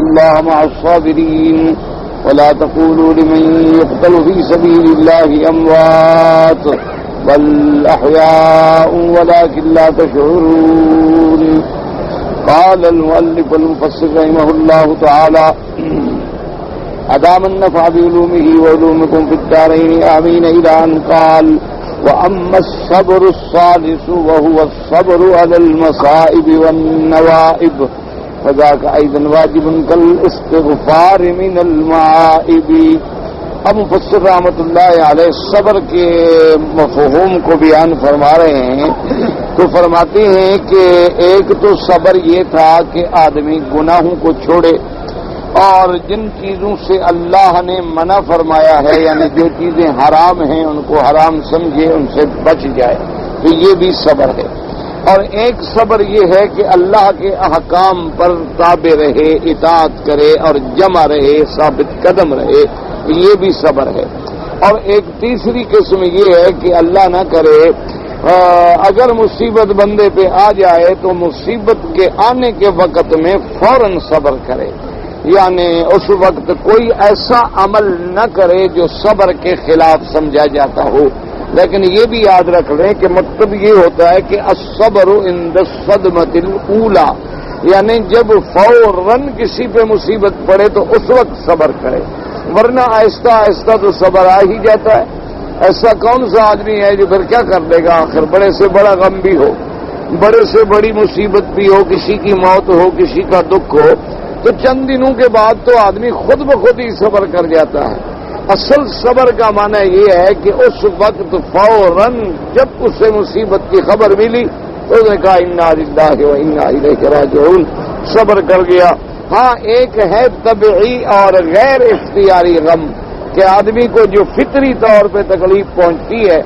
الله مع الصابرين ولا تقولوا لمن يقتل في سبيل الله أموات بل أحياء ولكن لا تشعرون. قال المؤلف المفسر رحمه الله تعالى أدام النفع بعلومه وعلومكم في الدارين آمين إلى أن قال وأما الصبر الصالح وهو الصبر على المصائب والنوائب فذاك أيضا واجب كالاستغفار من المعائب. اب مفسر رحمۃ اللہ علیہ صبر کے مفہوم کو بیان فرما رہے ہیں تو فرماتے ہیں کہ ایک تو صبر یہ تھا کہ آدمی گناہوں کو چھوڑے اور جن چیزوں سے اللہ نے منع فرمایا ہے یعنی جو چیزیں حرام ہیں ان کو حرام سمجھے ان سے بچ جائے تو یہ بھی صبر ہے. اور ایک صبر یہ ہے کہ اللہ کے احکام پر تابع رہے اطاعت کرے اور جمع رہے ثابت قدم رہے یہ بھی صبر ہے. اور ایک تیسری قسم یہ ہے کہ اللہ نہ کرے اگر مصیبت بندے پہ آ جائے تو مصیبت کے آنے کے وقت میں فوراً صبر کرے یعنی اس وقت کوئی ایسا عمل نہ کرے جو صبر کے خلاف سمجھا جاتا ہو. لیکن یہ بھی یاد رکھ لیں کہ مطلب یہ ہوتا ہے کہ الصبر عند الصدمۃ الاولی یعنی جب فوراً کسی پہ مصیبت پڑے تو اس وقت صبر کرے ورنہ آہستہ آہستہ تو صبر آ ہی جاتا ہے. ایسا کون سا آدمی ہے جو پھر کیا کر لے گا آخر بڑے سے بڑا غم بھی ہو بڑے سے بڑی مصیبت بھی ہو کسی کی موت ہو کسی کا دکھ ہو تو چند دنوں کے بعد تو آدمی خود بخود ہی صبر کر جاتا ہے. اصل صبر کا معنی یہ ہے کہ اس وقت فوراً جب اسے مصیبت کی خبر ملی تو اس نے کہا انا للہ و انا الیہ راجعون صبر کر گیا. ہاں ایک ہے طبعی اور غیر اختیاری غم کہ آدمی کو جو فطری طور پہ تکلیف پہنچتی ہے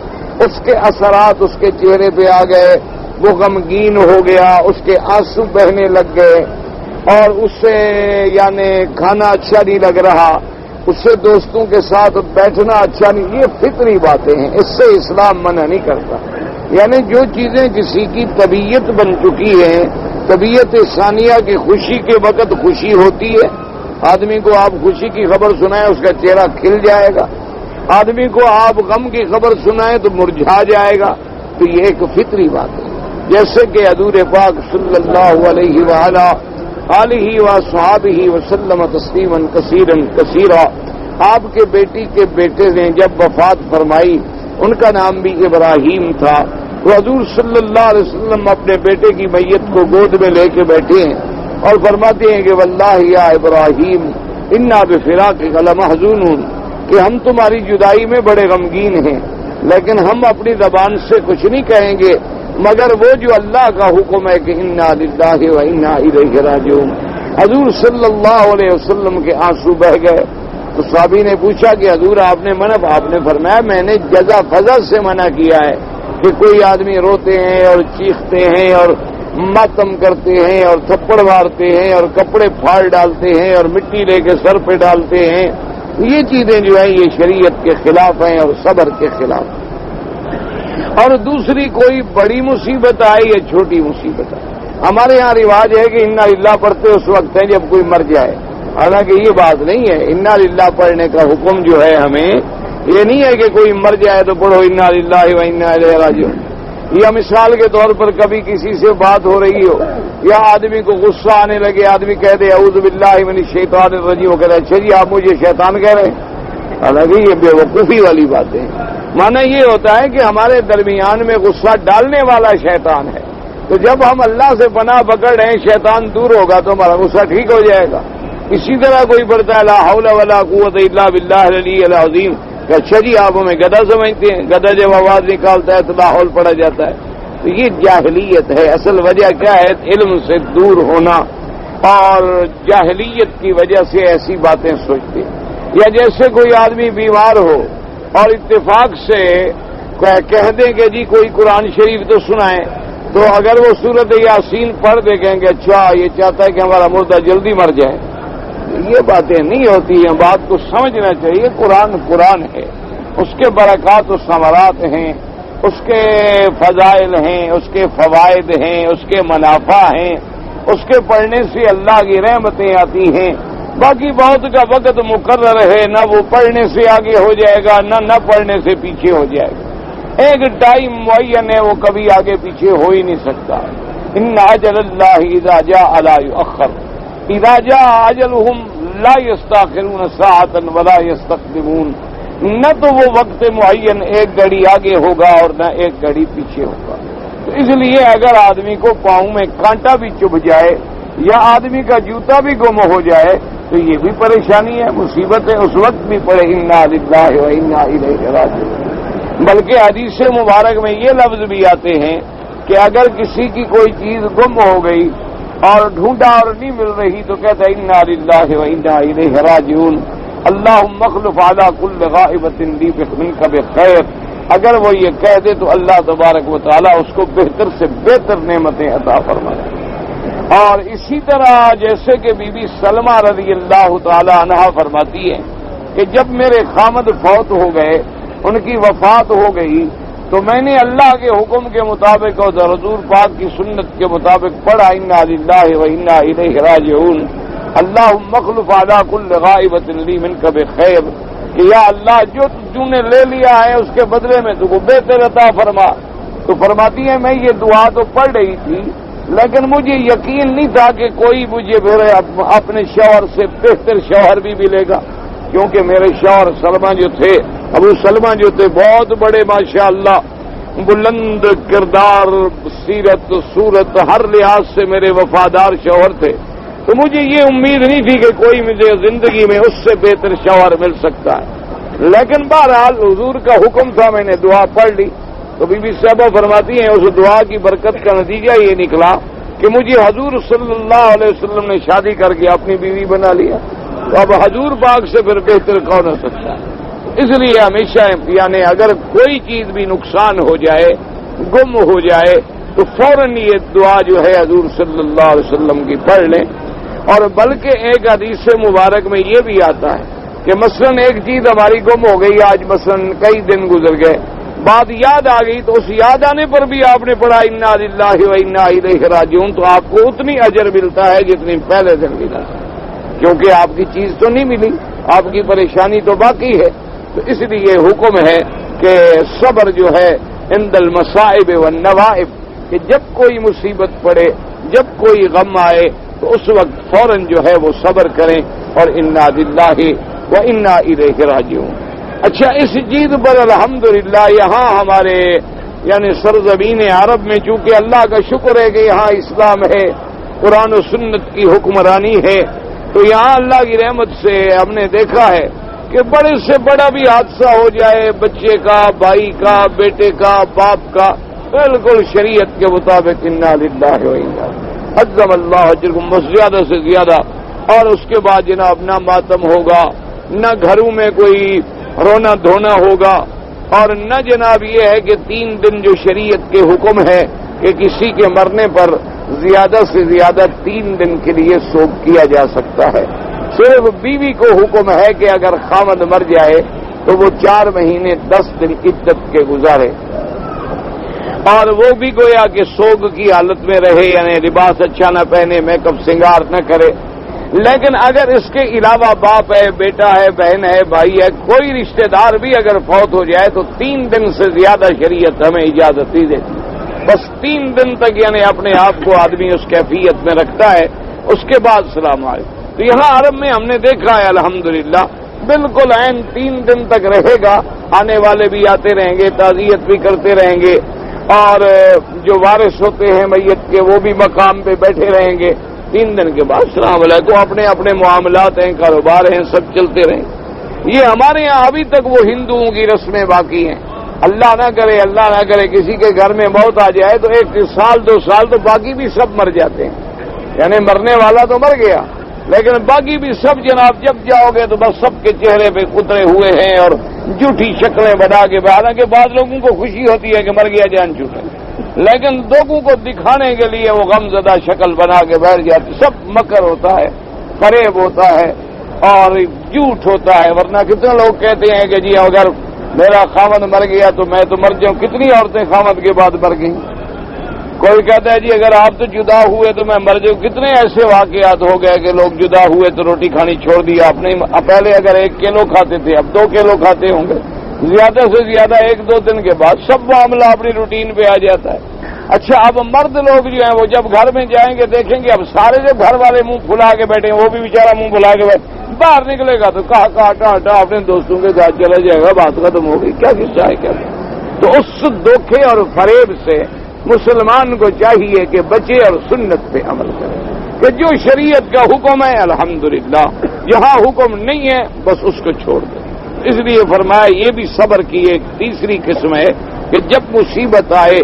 اس کے اثرات اس کے چہرے پہ آ گئے وہ غمگین ہو گیا اس کے آنسو بہنے لگ گئے اور اس سے یعنی کھانا اچھا نہیں لگ رہا اس سے دوستوں کے ساتھ بیٹھنا اچھا نہیں. یہ فطری باتیں ہیں اس سے اسلام منع نہیں کرتا. یعنی جو چیزیں کسی کی طبیعت بن چکی ہیں طبیعت ثانیہ کی خوشی کے وقت خوشی ہوتی ہے آدمی کو آپ خوشی کی خبر سنائیں اس کا چہرہ کھل جائے گا آدمی کو آپ غم کی خبر سنائیں تو مرجھا جائے گا. تو یہ ایک فطری بات ہے جیسے کہ حضور پاک صلی اللہ علیہ وآلہ آلہ وصحبہ وسلم تسلیما کثیرا کثیرا آپ کے بیٹی کے بیٹے نے جب وفات فرمائی ان کا نام بھی ابراہیم تھا تو حضور صلی اللہ علیہ وسلم اپنے بیٹے کی میت کو گود میں لے کے بیٹھے ہیں اور فرماتے ہیں کہ واللہ یا ابراہیم انا بفراقک لمحزونون کہ ہم تمہاری جدائی میں بڑے غمگین ہیں لیکن ہم اپنی زبان سے کچھ نہیں کہیں گے مگر وہ جو اللہ کا حکم ہے کہ انا للہ و انا الیہ راجعون. حضور صلی اللہ علیہ وسلم کے آنسو بہ گئے تو صحابی نے پوچھا کہ حضور آپ نے منع آپ نے فرمایا میں نے جزا فضا سے منع کیا ہے کہ کوئی آدمی روتے ہیں اور چیختے ہیں اور ماتم کرتے ہیں اور تھپڑ مارتے ہیں اور کپڑے پھاڑ ڈالتے ہیں اور مٹی لے کے سر پہ ڈالتے ہیں یہ چیزیں جو ہیں یہ شریعت کے خلاف ہیں اور صبر کے خلاف. اور دوسری کوئی بڑی مصیبت آئی یا چھوٹی مصیبت آئی ہمارے یہاں رواج ہے کہ انا للہ پڑھتے اس وقت ہے جب کوئی مر جائے حالانکہ یہ بات نہیں ہے. انا للہ پڑھنے کا حکم جو ہے ہمیں یہ نہیں ہے کہ کوئی مر جائے تو پڑھو انا للہ و انا الیہ راجعون. یا مثال کے طور پر کبھی کسی سے بات ہو رہی ہو یا آدمی کو غصہ آنے لگے آدمی کہہ دے اعوذ باللہ من الشیطان الرجیم وہ کہتا ہے اچھا جی آپ مجھے شیطان کہہ رہے ہیں حالانکہ یہ بے وقوفی والی باتیں ہیں. معنی یہ ہوتا ہے کہ ہمارے درمیان میں غصہ ڈالنے والا شیطان ہے تو جب ہم اللہ سے پناہ پکڑ رہے ہیں شیطان دور ہوگا تو ہمارا غصہ ٹھیک ہو جائے گا. اسی طرح کوئی پڑھتا ہے لا حول ولا قوت الا باللہ العلی العظیم کہ اچھا جی آپ ہمیں گدھا سمجھتے ہیں گدھا جب آواز نکالتا ہے تو لا حول پڑھا جاتا ہے. تو یہ جاہلیت ہے. اصل وجہ کیا ہے علم سے دور ہونا اور جاہلیت کی وجہ سے ایسی باتیں سوچتے. یا جیسے کوئی آدمی بیمار ہو اور اتفاق سے کہہ دیں کہ جی کوئی قرآن شریف تو سنائیں تو اگر وہ سورۃ یاسین پڑھ دے کہیں گے اچھا یہ چاہتا ہے کہ ہمارا مردہ جلدی مر جائے. یہ باتیں نہیں ہوتی ہیں. بات کو سمجھنا چاہیے. قرآن ہے اس کے برکات و ثمرات ہیں اس کے فضائل ہیں اس کے فوائد ہیں اس کے منافع ہیں اس کے پڑھنے سے اللہ کی رحمتیں آتی ہیں باقی بہت کا وقت مقرر ہے، نہ وہ پڑھنے سے آگے ہو جائے گا نہ پڑھنے سے پیچھے ہو جائے گا. ایک ٹائم معین ہے، وہ کبھی آگے پیچھے ہو ہی نہیں سکتا. ان اجل اللہ اذا جاء لا یؤخر اذا جاء اجلهم لا یستاخرون ساعة ولا یستقدمون. نہ تو وہ وقت معین ایک گھڑی آگے ہوگا اور نہ ایک گھڑی پیچھے ہوگا. تو اس لیے اگر آدمی کو پاؤں میں کانٹا بھی چبھ جائے یا آدمی کا جوتا بھی گم ہو جائے تو یہ بھی پریشانی ہے، مصیبت ہے، اس وقت بھی پڑے انا للہ و انا الیہ راجعون. بلکہ حدیث مبارک میں یہ لفظ بھی آتے ہیں کہ اگر کسی کی کوئی چیز گم ہو گئی اور ڈھونڈا اور نہیں مل رہی تو کہتا ہے انا للہ و انا الیہ راجعون. اللہم اخلف علی کل غائبۃ لی منک بخیر. اگر وہ یہ کہہ دے تو اللہ تبارک و تعالی اس کو بہتر سے بہتر نعمتیں عطا فرمائے. اور اسی طرح جیسے کہ بی بی سلمہ رضی اللہ تعالی عنہا فرماتی ہے کہ جب میرے خامد فوت ہو گئے، ان کی وفات ہو گئی، تو میں نے اللہ کے حکم کے مطابق اور حضور پاک کی سنت کے مطابق پڑھا انا للہ و انا الیہ راجعون. اللہم اخلف علی کل غائبۃ لی منک بخیر. کہ یا اللہ جو نے لے لیا ہے اس کے بدلے میں تو کو بہتر عطا فرما. تو فرماتی ہے میں یہ دعا تو پڑھ رہی تھی لیکن مجھے یقین نہیں تھا کہ کوئی مجھے میرے اپنے شوہر سے بہتر شوہر بھی ملے گا، کیونکہ میرے شوہر سلمہ جو تھے، ابو سلمہ جو تھے، بہت بڑے ماشاءاللہ بلند کردار، سیرت صورت ہر لحاظ سے میرے وفادار شوہر تھے. تو مجھے یہ امید نہیں تھی کہ کوئی مجھے زندگی میں اس سے بہتر شوہر مل سکتا ہے. لیکن بہرحال حضور کا حکم تھا، میں نے دعا پڑھ لی. تو بی بی صاحبہ فرماتی ہیں اس دعا کی برکت کا نتیجہ یہ نکلا کہ مجھے حضور صلی اللہ علیہ وسلم نے شادی کر کے اپنی بیوی بنا لیا. تو اب حضور پاک سے پھر بہتر کون ہو سکتا ہے. اس لیے ہمیشہ یعنی اگر کوئی چیز بھی نقصان ہو جائے، گم ہو جائے، تو فوراً یہ دعا جو ہے حضور صلی اللہ علیہ وسلم کی پڑھ لیں. اور بلکہ ایک حدیث مبارک میں یہ بھی آتا ہے کہ مثلاً ایک چیز ہماری گم ہو گئی، آج مثلاً کئی دن گزر گئے، بات یاد آ گئی، تو اس یاد آنے پر بھی آپ نے پڑھا انا للہ و انا الیہ راجعون، تو آپ کو اتنی اجر ملتا ہے جتنی پہلے دن ملا، کیونکہ آپ کی چیز تو نہیں ملی، آپ کی پریشانی تو باقی ہے. تو اس لیے حکم ہے کہ صبر جو ہے عند المصائب والنوائب، کہ جب کوئی مصیبت پڑے، جب کوئی غم آئے تو اس وقت فوراً جو ہے وہ صبر کریں اور انا للہ و انا الیہ راجعون. اچھا، اس چیز پر الحمدللہ یہاں ہمارے یعنی سرزمین عرب میں چونکہ اللہ کا شکر ہے کہ یہاں اسلام ہے، قرآن و سنت کی حکمرانی ہے، تو یہاں اللہ کی رحمت سے ہم نے دیکھا ہے کہ بڑے سے بڑا بھی حادثہ ہو جائے، بچے کا، بھائی کا، بیٹے کا، باپ کا، بالکل شریعت کے مطابق انا للہ و انا عظم اللہ اجرکم، زیادہ سے زیادہ. اور اس کے بعد جناب نہ ماتم ہوگا، نہ گھروں میں کوئی رونا دھونا ہوگا، اور نہ جناب یہ ہے کہ 3 دن جو شریعت کے حکم ہے کہ کسی کے مرنے پر زیادہ سے زیادہ 3 دن کے لیے سوگ کیا جا سکتا ہے. صرف بیوی کو حکم ہے کہ اگر خامد مر جائے تو وہ 4 مہینے 10 دن عدت کے گزارے، اور وہ بھی گویا کہ سوگ کی حالت میں رہے، یعنی لباس اچھا نہ پہنے، میک اپ سنگار نہ کرے. لیکن اگر اس کے علاوہ باپ ہے، بیٹا ہے، بہن ہے، بھائی ہے، کوئی رشتہ دار بھی اگر فوت ہو جائے تو 3 دن سے زیادہ شریعت ہمیں اجازت نہیں دیتی. بس 3 دن تک یعنی اپنے آپ کو آدمی اس کیفیت میں رکھتا ہے، اس کے بعد سلام علیکم. تو یہاں عرب میں ہم نے دیکھا ہے الحمدللہ بالکل عین 3 دن تک رہے گا. آنے والے بھی آتے رہیں گے، تعزیت بھی کرتے رہیں گے، اور جو وارث ہوتے ہیں میت کے وہ بھی مقام پہ بیٹھے رہیں گے. 3 دن کے بعد السلام علیکم، اپنے اپنے معاملات ہیں، کاروبار ہیں، سب چلتے رہیں. یہ ہمارے یہاں ابھی تک وہ ہندوؤں کی رسمیں باقی ہیں. اللہ نہ کرے کسی کے گھر میں موت آ جائے تو 1 سال 2 سال تو باقی بھی سب مر جاتے ہیں، یعنی مرنے والا تو مر گیا لیکن باقی بھی سب جناب جب جاؤ گے تو بس سب کے چہرے پہ کترے ہوئے ہیں اور جھوٹی شکلیں بنا کے. حالانکہ بعض لوگوں کو خوشی ہوتی ہے کہ مر گیا جان چھوٹا، لیکن لوگوں کو دکھانے کے لیے وہ غم زدہ شکل بنا کے بیٹھ جاتی. سب مکر ہوتا ہے، فریب ہوتا ہے اور جھوٹ ہوتا ہے. ورنہ کتنے لوگ کہتے ہیں کہ جی اگر میرا خاوند مر گیا تو میں تو مر جاؤں. کتنی عورتیں خاوند کے بعد مر گئیں. کوئی کہتا ہے جی اگر آپ تو جدا ہوئے تو میں مر جاؤں. کتنے ایسے واقعات ہو گئے کہ لوگ جدا ہوئے تو روٹی کھانی چھوڑ دی آپ نے. پہلے اگر 1 کلو کھاتے تھے اب 2 کلو کھاتے ہوں گے. زیادہ سے زیادہ 1-2 دن کے بعد سب معاملہ اپنی روٹین پہ آ جاتا ہے. اچھا اب مرد لوگ جو ہیں وہ جب گھر میں جائیں گے دیکھیں گے اب سارے جب گھر والے منہ پھلا کے بیٹھے ہیں وہ بھی بیچارہ منہ پھلا کے بیٹھے, باہر نکلے گا تو کہا ٹا اپنے دوستوں کے ساتھ چلا جائے گا, بات ختم ہو گئی. کیا قصہ ہے کیا. تو اس دھوکے اور فریب سے مسلمان کو چاہیے کہ بچے اور سنت پہ عمل کرے کہ جو شریعت کا حکم ہے الحمدللہ, جہاں حکم نہیں ہے بس اس کو چھوڑ دیں. اس لیے فرمایا یہ بھی صبر کی ایک تیسری قسم ہے کہ جب مصیبت آئے,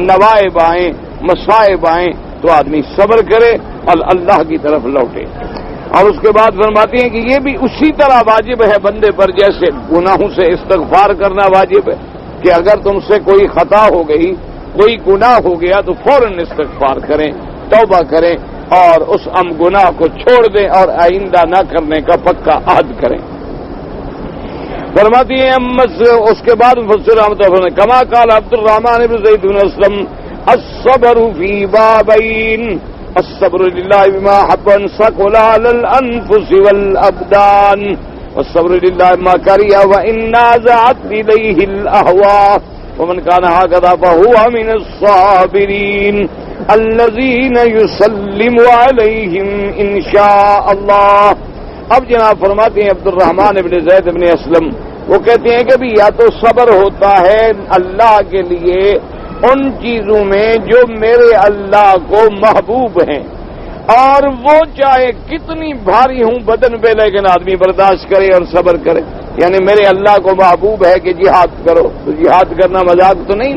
نوائب آئیں, مصائب آئیں تو آدمی صبر کرے اور اللہ کی طرف لوٹے. اور اس کے بعد فرماتی ہیں کہ یہ بھی اسی طرح واجب ہے بندے پر جیسے گناہوں سے استغفار کرنا واجب ہے کہ اگر تم سے کوئی خطا ہو گئی, کوئی گناہ ہو گیا تو فوراً استغفار کریں, توبہ کریں اور اس گناہ کو چھوڑ دیں اور آئندہ نہ کرنے کا پکا عہد کریں. فرماتی ہیں اس کے بعد مفسر رحمۃ اللہ نے کما قال عبد الرحمن بن زید بن اسلم الصبر فی بابین الصبر للہ بما حب ثقل علی الانفس والابدان والصبر للہ بما کرہ وان نازعت الیہ الاهواء ومن كان هكذا فهو من الصابرین الذین یسلم علیہم ان شاء اللہ. اب جناب فرماتے ہیں عبد الرحمن ابن زید ابن اسلم وہ کہتے ہیں کہ بھی یا تو صبر ہوتا ہے اللہ کے لیے ان چیزوں میں جو میرے اللہ کو محبوب ہیں, اور وہ چاہے کتنی بھاری ہوں بدن پہ لیکن آدمی برداشت کرے اور صبر کرے. یعنی میرے اللہ کو محبوب ہے کہ جہاد کرو تو جہاد کرنا مذاق تو نہیں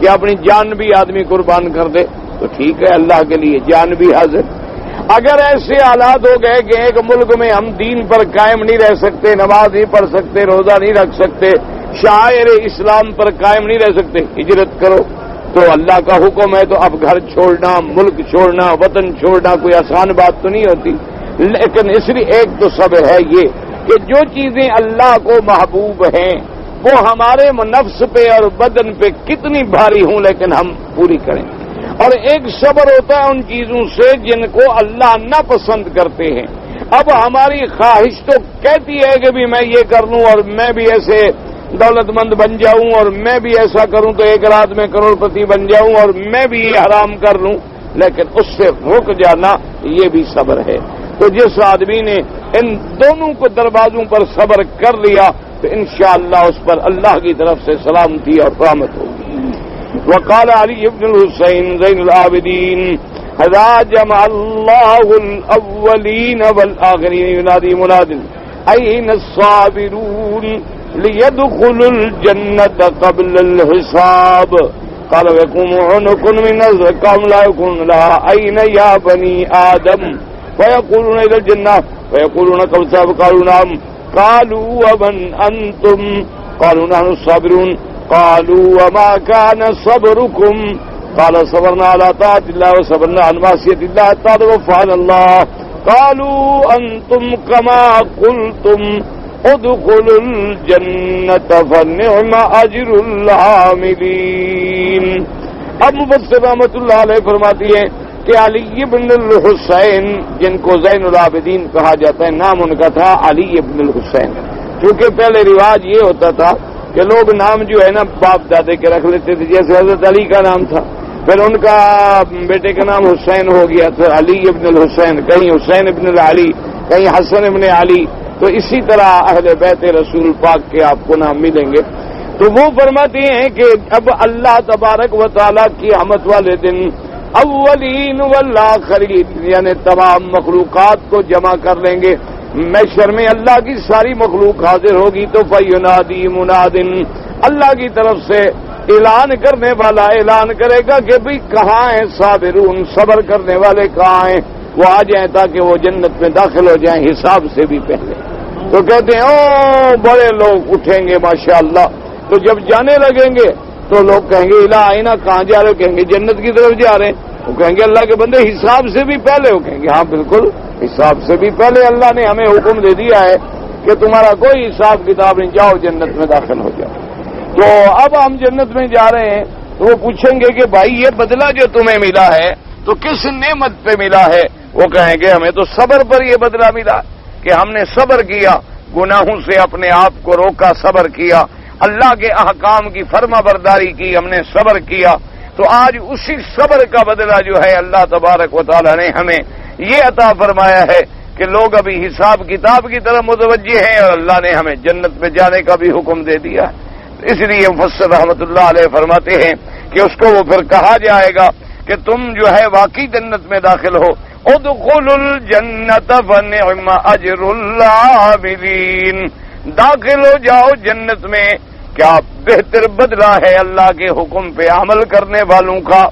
کہ اپنی جان بھی آدمی قربان کر دے تو ٹھیک ہے, اللہ کے لیے جان بھی حاضر. اگر ایسے حالات ہو گئے کہ ایک ملک میں ہم دین پر قائم نہیں رہ سکتے, نماز نہیں پڑھ سکتے, روزہ نہیں رکھ سکتے, شاعر اسلام پر قائم نہیں رہ سکتے, ہجرت کرو تو اللہ کا حکم ہے. تو اب گھر چھوڑنا, ملک چھوڑنا, وطن چھوڑنا کوئی آسان بات تو نہیں ہوتی. لیکن اس لیے ایک تو صبر ہے یہ کہ جو چیزیں اللہ کو محبوب ہیں وہ ہمارے نفس پہ اور بدن پہ کتنی بھاری ہوں لیکن ہم پوری کریں. اور ایک صبر ہوتا ہے ان چیزوں سے جن کو اللہ ناپسند کرتے ہیں. اب ہماری خواہش تو کہتی ہے کہ بھی میں یہ کر لوں اور میں بھی ایسے دولت مند بن جاؤں اور میں بھی ایسا کروں تو ایک رات میں کروڑ پتی بن جاؤں اور میں بھی یہ حرام کر لوں, لیکن اس سے رک جانا یہ بھی صبر ہے. تو جس آدمی نے ان دونوں کو دروازوں پر صبر کر لیا تو انشاءاللہ اس پر اللہ کی طرف سے سلامتی اور رحمت ہوگی. وقال علی بن الحسین زین العابدین اذا جمع اللہ الاولین والآخرین ینادی مناد این الصابرون لیدخلوا الجنة قبل الحساب قال ويقوم عنق من القوم لا يكون لها أين يا بني آدم فيقولون إلى الجنة فيقولون قبل الحساب قالوا نعم قالوا ومن أنتم قالوا نحن الصابرون قالوا وما كان صبركم قال صبرنا على طاعة الله وصبرنا عن معصية الله حتى توفانا الله قالوا أنتم كما قلتم ادخلوا الجنة فنعم أجر العاملين. اب مفسر رحمۃ اللہ علیہ فرماتی ہیں کہ علی بن الحسین جن کو زین العابدین کہا جاتا ہے, نام ان کا تھا علی بن الحسین. کیونکہ پہلے رواج یہ ہوتا تھا کہ لوگ نام جو ہے نا باپ دادے کے رکھ لیتے تھے, جیسے حضرت علی کا نام تھا پھر ان کا بیٹے کا نام حسین ہو گیا, پھر علی ابن الحسین, کہیں حسین ابن العلی, کہیں حسن ابن علی. تو اسی طرح اہل بیت رسول پاک کے آپ کو نام ملیں گے. تو وہ فرماتے ہیں کہ اب اللہ تبارک و تعالیٰ کی قیامت والے دن اولین والآخرین یعنی تمام مخلوقات کو جمع کر لیں گے. محشر میں اللہ کی ساری مخلوق حاضر ہوگی تو فینادی منادن, اللہ کی طرف سے اعلان کرنے والا اعلان کرے گا کہ بھئی کہاں ہیں صابرون, صبر کرنے والے کہاں ہیں, وہ آ جائیں تاکہ وہ جنت میں داخل ہو جائیں حساب سے بھی پہلے. تو کہتے ہیں او بڑے لوگ اٹھیں گے ماشاءاللہ. تو جب جانے لگیں گے تو لوگ کہیں گے الہ آئینہ کہاں جا رہے ہو, کہیں گے جنت کی طرف جا رہے ہیں. وہ کہیں گے اللہ کے بندے حساب سے بھی پہلے, ہو کہیں گے ہاں بالکل حساب سے بھی پہلے اللہ نے ہمیں حکم دے دیا ہے کہ تمہارا کوئی حساب کتاب نہیں, جاؤ جنت میں داخل ہو جاؤ. تو اب ہم جنت میں جا رہے ہیں تو وہ پوچھیں گے کہ بھائی یہ بدلہ جو تمہیں ملا ہے تو کس نعمت پہ ملا ہے؟ وہ کہیں گے ہمیں تو صبر پر یہ بدلہ ملا کہ ہم نے صبر کیا، گناہوں سے اپنے آپ کو روکا، صبر کیا، اللہ کے احکام کی فرما برداری کی، ہم نے صبر کیا، تو آج اسی صبر کا بدلہ جو ہے اللہ تبارک و تعالی نے ہمیں یہ عطا فرمایا ہے کہ لوگ ابھی حساب کتاب کی طرف متوجہ ہیں اور اللہ نے ہمیں جنت میں جانے کا بھی حکم دے دیا۔ اس لیے مفسر رحمۃ اللہ علیہ فرماتے ہیں کہ اس کو وہ پھر کہا جائے گا کہ تم جو ہے واقعی جنت میں داخل ہو، ادخلوا الجنت فنعم اجر العاملین، داخل ہو جاؤ جنت میں، کیا بہتر بدلہ ہے اللہ کے حکم پہ عمل کرنے والوں کا۔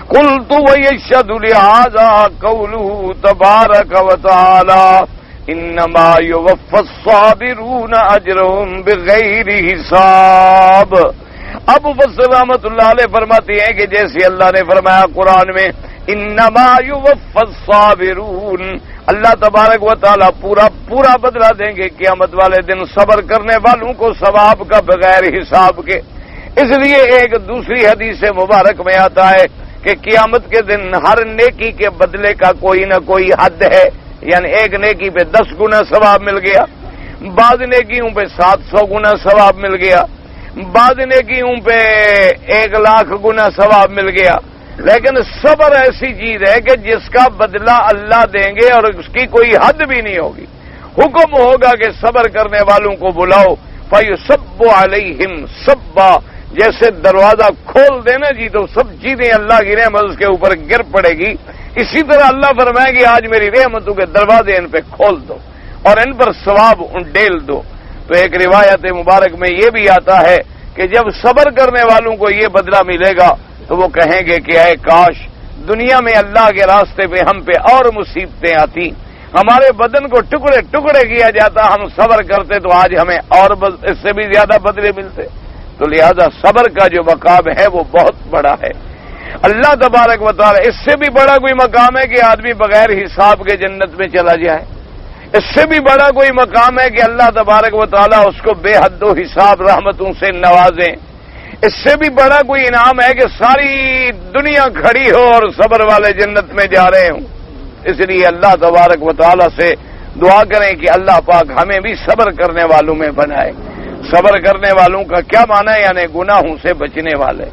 قلت ويشهد لهذا قوله تبارك وتعالى انما يوفى الصابرون اجرهم بغیر حساب۔ اب مفسر رحمۃ اللہ علیہ فرماتے ہیں کہ جیسے اللہ نے فرمایا قرآن میں انما يوفى الصابرون، اللہ تبارک و تعالی پورا بدلہ دیں گے قیامت والے دن صبر کرنے والوں کو ثواب کا بغیر حساب کے۔ اس لیے ایک دوسری حدیث مبارک میں آتا ہے کہ قیامت کے دن ہر نیکی کے بدلے کا کوئی نہ کوئی حد ہے، یعنی ایک نیکی پہ 10 گنا ثواب مل گیا، بعض نیکیوں پہ 700 گنا ثواب مل گیا، بعض نیکیوں پہ 1,00,000 گنا ثواب مل گیا۔ لیکن صبر ایسی چیز ہے کہ جس کا بدلہ اللہ دیں گے اور اس کی کوئی حد بھی نہیں ہوگی۔ حکم ہوگا کہ صبر کرنے والوں کو بلاؤ، فَيُصَبُّ عَلَيْهِمْ صَبًّا، جیسے دروازہ کھول دینا جی تو سب چیزیں اللہ کی رحمت اس کے اوپر گر پڑے گی، اسی طرح اللہ فرمائے گی آج میری رحمتوں کے دروازے ان پہ کھول دو اور ان پر ثواب انڈیل دو۔ تو ایک روایت مبارک میں یہ بھی آتا ہے کہ جب صبر کرنے والوں کو یہ بدلہ ملے گا تو وہ کہیں گے کہ اے کاش دنیا میں اللہ کے راستے پہ ہم پہ اور مصیبتیں آتی، ہمارے بدن کو ٹکڑے ٹکڑے کیا جاتا، ہم صبر کرتے تو آج ہمیں اور اس سے بھی زیادہ بدلے ملتے۔ تو لہذا صبر کا جو مقام ہے وہ بہت بڑا ہے۔ اللہ تبارک و تعالی اس سے بھی بڑا کوئی مقام ہے کہ آدمی بغیر حساب کے جنت میں چلا جائے، اس سے بھی بڑا کوئی مقام ہے کہ اللہ تبارک و تعالی اس کو بے حد و حساب رحمتوں سے نوازیں، اس سے بھی بڑا کوئی انعام ہے کہ ساری دنیا کھڑی ہو اور صبر والے جنت میں جا رہے ہوں۔ اس لیے اللہ تبارک و تعالی سے دعا کریں کہ اللہ پاک ہمیں بھی صبر کرنے والوں میں بنائے۔ صبر کرنے والوں کا کیا معنی ہے؟ یعنی گناہوں سے بچنے والے،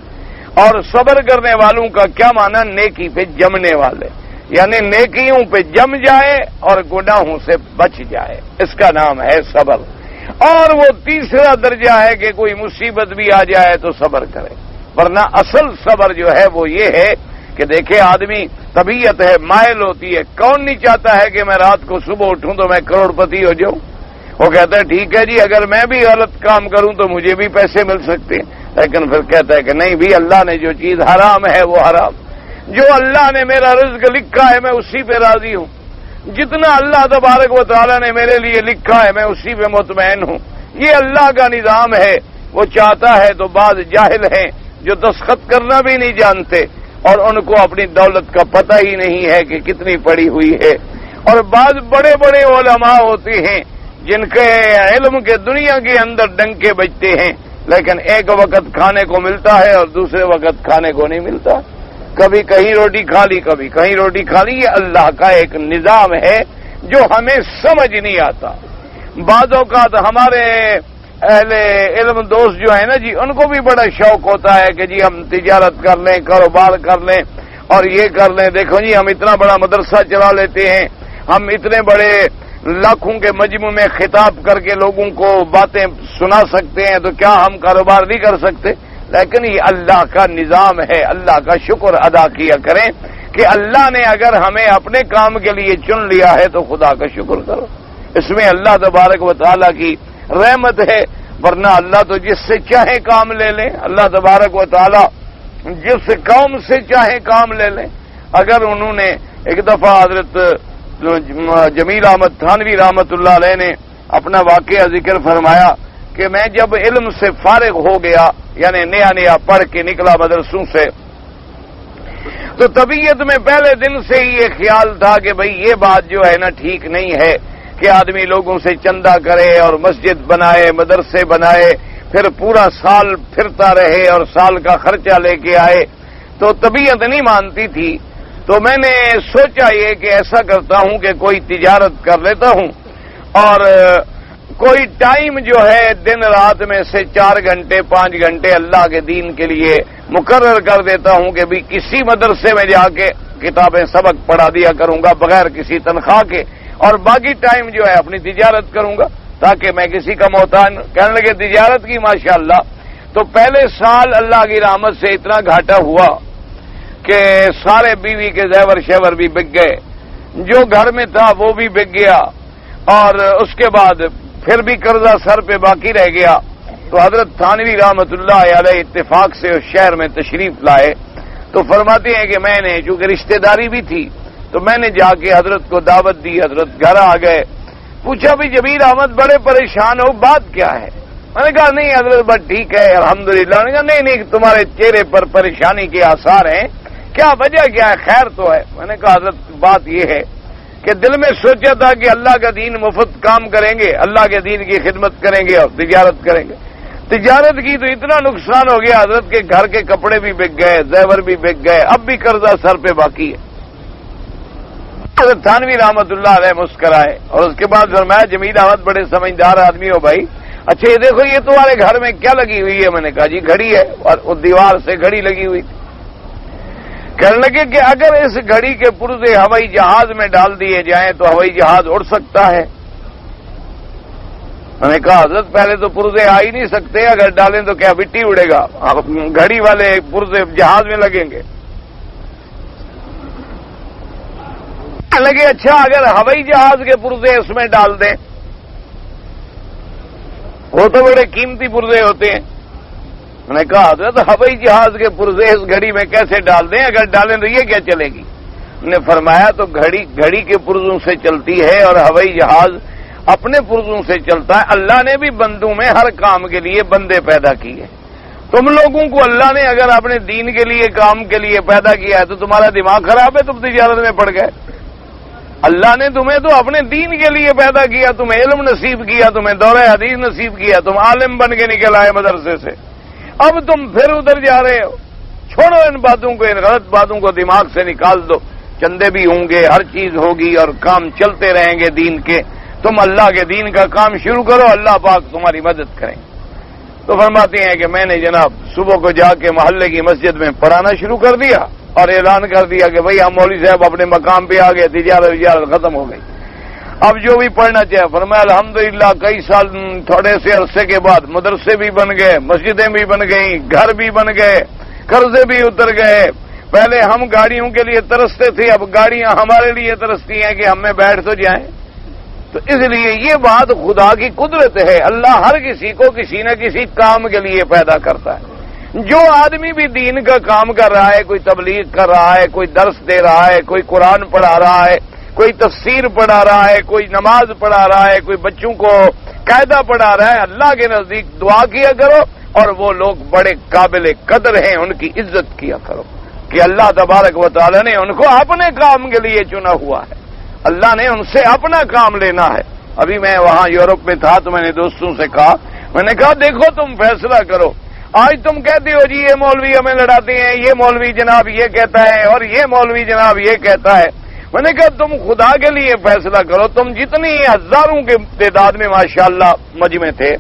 اور صبر کرنے والوں کا کیا معنی؟ نیکی پہ جمنے والے، یعنی نیکیوں پہ جم جائے اور گناہوں سے بچ جائے، اس کا نام ہے صبر۔ اور وہ تیسرا درجہ ہے کہ کوئی مصیبت بھی آ جائے تو صبر کرے، ورنہ اصل صبر جو ہے وہ یہ ہے کہ دیکھیں آدمی طبیعت ہے مائل ہوتی ہے، کون نہیں چاہتا ہے کہ میں رات کو صبح اٹھوں تو میں کروڑ پتی ہو جاؤں؟ وہ کہتا ہے ٹھیک ہے جی اگر میں بھی غلط کام کروں تو مجھے بھی پیسے مل سکتے ہیں، لیکن پھر کہتا ہے کہ نہیں بھی اللہ نے جو چیز حرام ہے وہ حرام، جو اللہ نے میرا رزق لکھا ہے میں اسی پہ راضی ہوں، جتنا اللہ تبارک و تعالی نے میرے لیے لکھا ہے میں اسی پہ مطمئن ہوں، یہ اللہ کا نظام ہے۔ وہ چاہتا ہے تو بعض جاہل ہیں جو دستخط کرنا بھی نہیں جانتے اور ان کو اپنی دولت کا پتہ ہی نہیں ہے کہ کتنی پڑی ہوئی ہے، اور بعض بڑے بڑے علماء ہوتے ہیں جن کے علم کے دنیا کے اندر ڈنکے بجتے ہیں، لیکن ایک وقت کھانے کو ملتا ہے اور دوسرے وقت کھانے کو نہیں ملتا، کبھی کہیں روٹی کھا لی کبھی کہیں روٹی کھا لی۔ یہ اللہ کا ایک نظام ہے جو ہمیں سمجھ نہیں آتا۔ بعض اوقات ہمارے اہل علم دوست جو ہیں نا جی ان کو بھی بڑا شوق ہوتا ہے کہ جی ہم تجارت کر لیں، کاروبار کر لیں اور یہ کر لیں، دیکھو جی ہم اتنا بڑا مدرسہ چلا لیتے ہیں، ہم اتنے بڑے لاکھوں کے مجمع میں خطاب کر کے لوگوں کو باتیں سنا سکتے ہیں، تو کیا ہم کاروبار نہیں کر سکتے؟ لیکن یہ اللہ کا نظام ہے، اللہ کا شکر ادا کیا کریں کہ اللہ نے اگر ہمیں اپنے کام کے لیے چن لیا ہے تو خدا کا شکر کرو، اس میں اللہ تبارک و تعالیٰ کی رحمت ہے، ورنہ اللہ تو جس سے چاہے کام لے لیں، اللہ تبارک و تعالیٰ جس قوم سے چاہے کام لے لیں۔ اگر انہوں نے ایک دفعہ حضرت جمیل احمد تھانوی رحمت اللہ علیہ نے اپنا واقعہ ذکر فرمایا کہ میں جب علم سے فارغ ہو گیا، یعنی نیا نیا پڑھ کے نکلا مدرسوں سے، تو طبیعت میں پہلے دن سے ہی یہ خیال تھا کہ بھئی یہ بات جو ہے نا ٹھیک نہیں ہے کہ آدمی لوگوں سے چندہ کرے اور مسجد بنائے، مدرسے بنائے، پھر پورا سال پھرتا رہے اور سال کا خرچہ لے کے آئے تو طبیعت نہیں مانتی تھی. تو میں نے سوچا یہ کہ ایسا کرتا ہوں کہ کوئی تجارت کر لیتا ہوں اور کوئی ٹائم جو ہے دن رات میں سے 4 گھنٹے 5 گھنٹے اللہ کے دین کے لیے مقرر کر دیتا ہوں کہ بھی کسی مدرسے میں جا کے کتابیں سبق پڑھا دیا کروں گا بغیر کسی تنخواہ کے اور باقی ٹائم جو ہے اپنی تجارت کروں گا تاکہ میں کسی کا محتاج. کہنے لگے تجارت کی ماشاءاللہ. تو پہلے سال اللہ کی رحمت سے اتنا گھاٹا ہوا کہ سارے بیوی کے زیور شیور بھی بک گئے, جو گھر میں تھا وہ بھی بک گیا اور اس کے بعد پھر بھی قرضہ سر پہ باقی رہ گیا. تو حضرت تھانوی رحمت اللہ علیہ اتفاق سے اس شہر میں تشریف لائے تو فرماتے ہیں کہ میں نے چونکہ رشتہ داری بھی تھی تو میں نے جا کے حضرت کو دعوت دی. حضرت گھر آ گئے, پوچھا بھی جبیر احمد بڑے پریشان ہو, بات کیا ہے؟ میں نے کہا نہیں حضرت بس ٹھیک ہے الحمدللہ. میں نے کہا نہیں تمہارے چہرے پر پریشانی کے آثار ہیں, کیا وجہ کیا ہے؟ خیر تو ہے. میں نے کہا حضرت بات یہ ہے کہ دل میں سوچا تھا کہ اللہ کا دین مفت کام کریں گے, اللہ کے دین کی خدمت کریں گے اور تجارت کریں گے. تجارت کی تو اتنا نقصان ہو گیا حضرت کے گھر کے کپڑے بھی بک گئے, زیور بھی بک گئے, اب بھی قرضہ سر پہ باقی ہے. حضرت تھانوی رحمت اللہ علیہ مسکرائے اور اس کے بعد فرمایا جمیل احمد بڑے سمجھدار آدمی ہو بھائی. اچھا یہ دیکھو یہ تمہارے گھر میں کیا لگی ہوئی ہے؟ میں نے کہا جی گھڑی ہے اور اس دیوار سے گھڑی لگی ہوئی تھی. کہنے لگے کہ اگر اس گھڑی کے پرزے ہوائی جہاز میں ڈال دیے جائیں تو ہوائی جہاز اڑ سکتا ہے؟ میں نے کہا حضرت پہلے تو پرزے آ ہی نہیں سکتے, اگر ڈالیں تو کیا مٹی اڑے گا؟ گھڑی والے پرزے جہاز میں لگیں گے. لگے اچھا اگر ہوائی جہاز کے پرزے اس میں ڈال دیں, وہ تو بڑے قیمتی پرزے ہوتے ہیں. میں نے کہا حضرت ہوائی جہاز کے پرزے اس گھڑی میں کیسے ڈال دیں؟ اگر ڈالیں تو یہ کیا چلے گی؟ نے فرمایا تو گھڑی کے پرزوں سے چلتی ہے اور ہوائی جہاز اپنے پرزوں سے چلتا ہے. اللہ نے بھی بندوں میں ہر کام کے لیے بندے پیدا کیے. تم لوگوں کو اللہ نے اگر اپنے دین کے لیے کام کے لیے پیدا کیا ہے تو تمہارا دماغ خراب ہے, تم تجارت میں پڑ گئے. اللہ نے تمہیں تو اپنے دین کے لیے پیدا کیا, تمہیں علم نصیب کیا, تمہیں دورہ حدیث نصیب کیا, تم عالم بن کے نکل آئے مدرسے سے. اب تم پھر ادھر جا رہے ہو. چھوڑو ان باتوں کو, ان غلط باتوں کو دماغ سے نکال دو. چندے بھی ہوں گے, ہر چیز ہوگی اور کام چلتے رہیں گے دین کے. تم اللہ کے دین کا کام شروع کرو, اللہ پاک تمہاری مدد کریں. تو فرماتے ہیں کہ میں نے جناب صبح کو جا کے محلے کی مسجد میں پڑھانا شروع کر دیا اور اعلان کر دیا کہ بھئی ہم مولوی صاحب اپنے مقام پہ آ گئے, تجارت ختم ہو گئی. اب جو بھی پڑھنا چاہے. فرمایا الحمدللہ کئی سال تھوڑے سے عرصے کے بعد مدرسے بھی بن گئے, مسجدیں بھی بن گئیں, گھر بھی بن گئے, قرضے بھی اتر گئے. پہلے ہم گاڑیوں کے لیے ترستے تھے, اب گاڑیاں ہمارے لیے ترستی ہیں کہ ہم میں بیٹھ تو جائیں. تو اس لیے یہ بات خدا کی قدرت ہے. اللہ ہر کسی کو کسی نہ کسی کام کے لیے پیدا کرتا ہے. جو آدمی بھی دین کا کام کر رہا ہے, کوئی تبلیغ کر رہا ہے, کوئی درس دے رہا ہے, کوئی قرآن پڑھا رہا ہے, کوئی تفسیر پڑھا رہا ہے, کوئی نماز پڑھا رہا ہے, کوئی بچوں کو قاعدہ پڑھا رہا ہے, اللہ کے نزدیک دعا کیا کرو اور وہ لوگ بڑے قابل قدر ہیں, ان کی عزت کیا کرو کہ اللہ تبارک و تعالی نے ان کو اپنے کام کے لیے چنا ہوا ہے. اللہ نے ان سے اپنا کام لینا ہے. ابھی میں وہاں یورپ میں تھا تو میں نے دوستوں سے کہا, میں نے کہا دیکھو تم فیصلہ کرو. آج تم کہتے ہو جی یہ مولوی ہمیں لڑاتے ہیں, یہ مولوی جناب یہ کہتا ہے اور یہ مولوی جناب یہ کہتا ہے. میں نے کہا تم خدا کے لیے فیصلہ کرو. تم جتنی ہزاروں کے تعداد میں ماشاءاللہ مجمع تھے,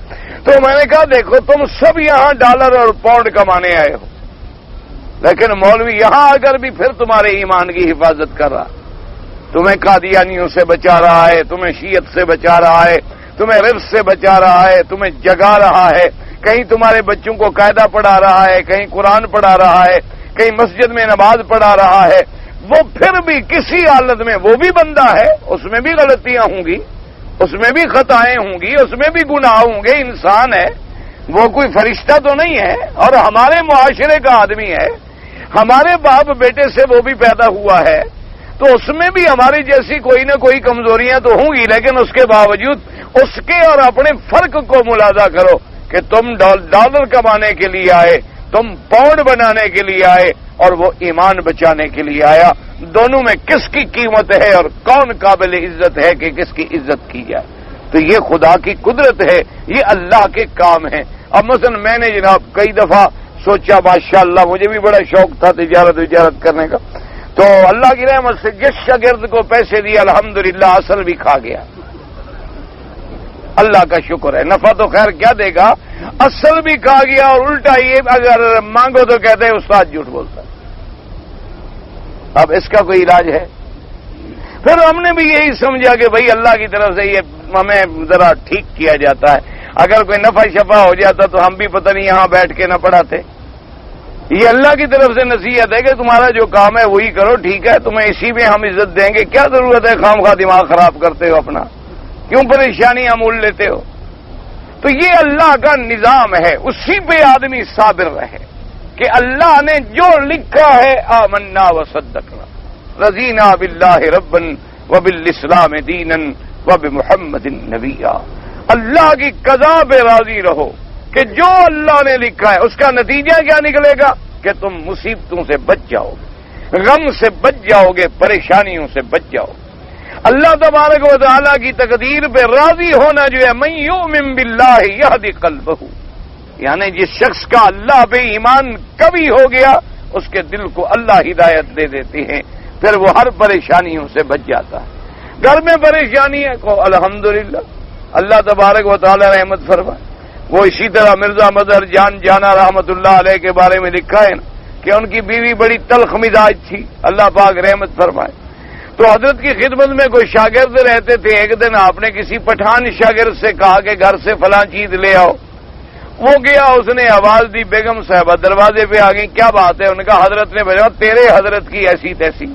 تو میں نے کہا دیکھو تم سب یہاں ڈالر اور پاؤنڈ کمانے آئے ہو, لیکن مولوی یہاں آ کر بھی پھر تمہارے ایمان کی حفاظت کر رہا, تمہیں قادیانیوں سے بچا رہا ہے, تمہیں شیعت سے بچا رہا ہے, تمہیں رفض سے بچا رہا ہے, تمہیں جگا رہا ہے. کہیں تمہارے بچوں کو قاعدہ پڑھا رہا ہے, کہیں قرآن پڑھا رہا ہے, کہیں مسجد میں نماز پڑھا رہا ہے. وہ پھر بھی کسی حالت میں وہ بھی بندہ ہے, اس میں بھی غلطیاں ہوں گی, اس میں بھی خطائیں ہوں گی, اس میں بھی گناہ ہوں گے. انسان ہے, وہ کوئی فرشتہ تو نہیں ہے اور ہمارے معاشرے کا آدمی ہے. ہمارے باپ بیٹے سے وہ بھی پیدا ہوا ہے, تو اس میں بھی ہماری جیسی کوئی نہ کوئی کمزوریاں تو ہوں گی. لیکن اس کے باوجود اس کے اور اپنے فرق کو ملاحظہ کرو کہ تم ڈالر کمانے کے لیے آئے, تم پاؤنڈ بنانے کے لیے آئے اور وہ ایمان بچانے کے لیے آیا. دونوں میں کس کی قیمت ہے اور کون قابل عزت ہے کہ کس کی عزت کی جائے. تو یہ خدا کی قدرت ہے, یہ اللہ کے کام ہیں. اب مثلا میں نے جناب کئی دفعہ سوچا ماشاءاللہ مجھے بھی بڑا شوق تھا تجارت کرنے کا، تو اللہ کی رحمت سے جس شاگرد کو پیسے دیے الحمدللہ اصل بھی کھا گیا، اللہ کا شکر ہے، نفع تو خیر کیا دے گا، اصل بھی کھا گیا، اور الٹا یہ اگر مانگو تو کہتے ہیں استاد جھوٹ بولتا ہے۔ اب اس کا کوئی علاج ہے؟ پھر ہم نے بھی یہی سمجھا کہ بھائی اللہ کی طرف سے یہ ہمیں ذرا ٹھیک کیا جاتا ہے، اگر کوئی نفع شفا ہو جاتا تو ہم بھی پتہ نہیں یہاں بیٹھ کے نہ پڑھاتے۔ یہ اللہ کی طرف سے نصیحت ہے کہ تمہارا جو کام ہے وہی کرو، ٹھیک ہے، تمہیں اسی میں ہم عزت دیں گے، کیا ضرورت ہے خام خواہ دماغ خراب کرتے ہو اپنا، کیوں پریشانیاں مول لیتے ہو؟ تو یہ اللہ کا نظام ہے، اسی پہ آدمی صابر رہے کہ اللہ نے جو لکھا ہے آمنا وصدقنا رضینا باللہ ربا وبالاسلام دینا وبمحمد نبیا، اللہ کی قضا پہ راضی رہو کہ جو اللہ نے لکھا ہے اس کا نتیجہ کیا نکلے گا کہ تم مصیبتوں سے بچ جاؤ گے، غم سے بچ جاؤ گے، پریشانیوں سے بچ جاؤ گے۔ اللہ تبارک و تعالیٰ کی تقدیر پہ راضی ہونا جو ہے من یؤمن باللہ یہدی قلبہ، یعنی جس شخص کا اللہ پہ ایمان کبھی ہو گیا اس کے دل کو اللہ ہدایت دے دیتے ہیں، پھر وہ ہر پریشانیوں سے بچ جاتا ہے۔ گھر میں پریشانی ہے کو الحمدللہ اللہ تبارک و تعالیٰ رحمت فرمائے۔ وہ اسی طرح مرزا مظہر جان جانا رحمت اللہ علیہ کے بارے میں لکھا ہے نا کہ ان کی بیوی بڑی تلخ مزاج تھی، اللہ پاک رحمت فرمائے۔ تو حضرت کی خدمت میں کوئی شاگرد رہتے تھے، ایک دن آپ نے کسی پٹھان شاگرد سے کہا کہ گھر سے فلاں چیز لے آؤ، وہ گیا، اس نے آواز دی، بیگم صاحبہ دروازے پہ آ گئی، کیا بات ہے؟ ان کا حضرت نے بھیجا، تیرے حضرت کی ایسی تیسی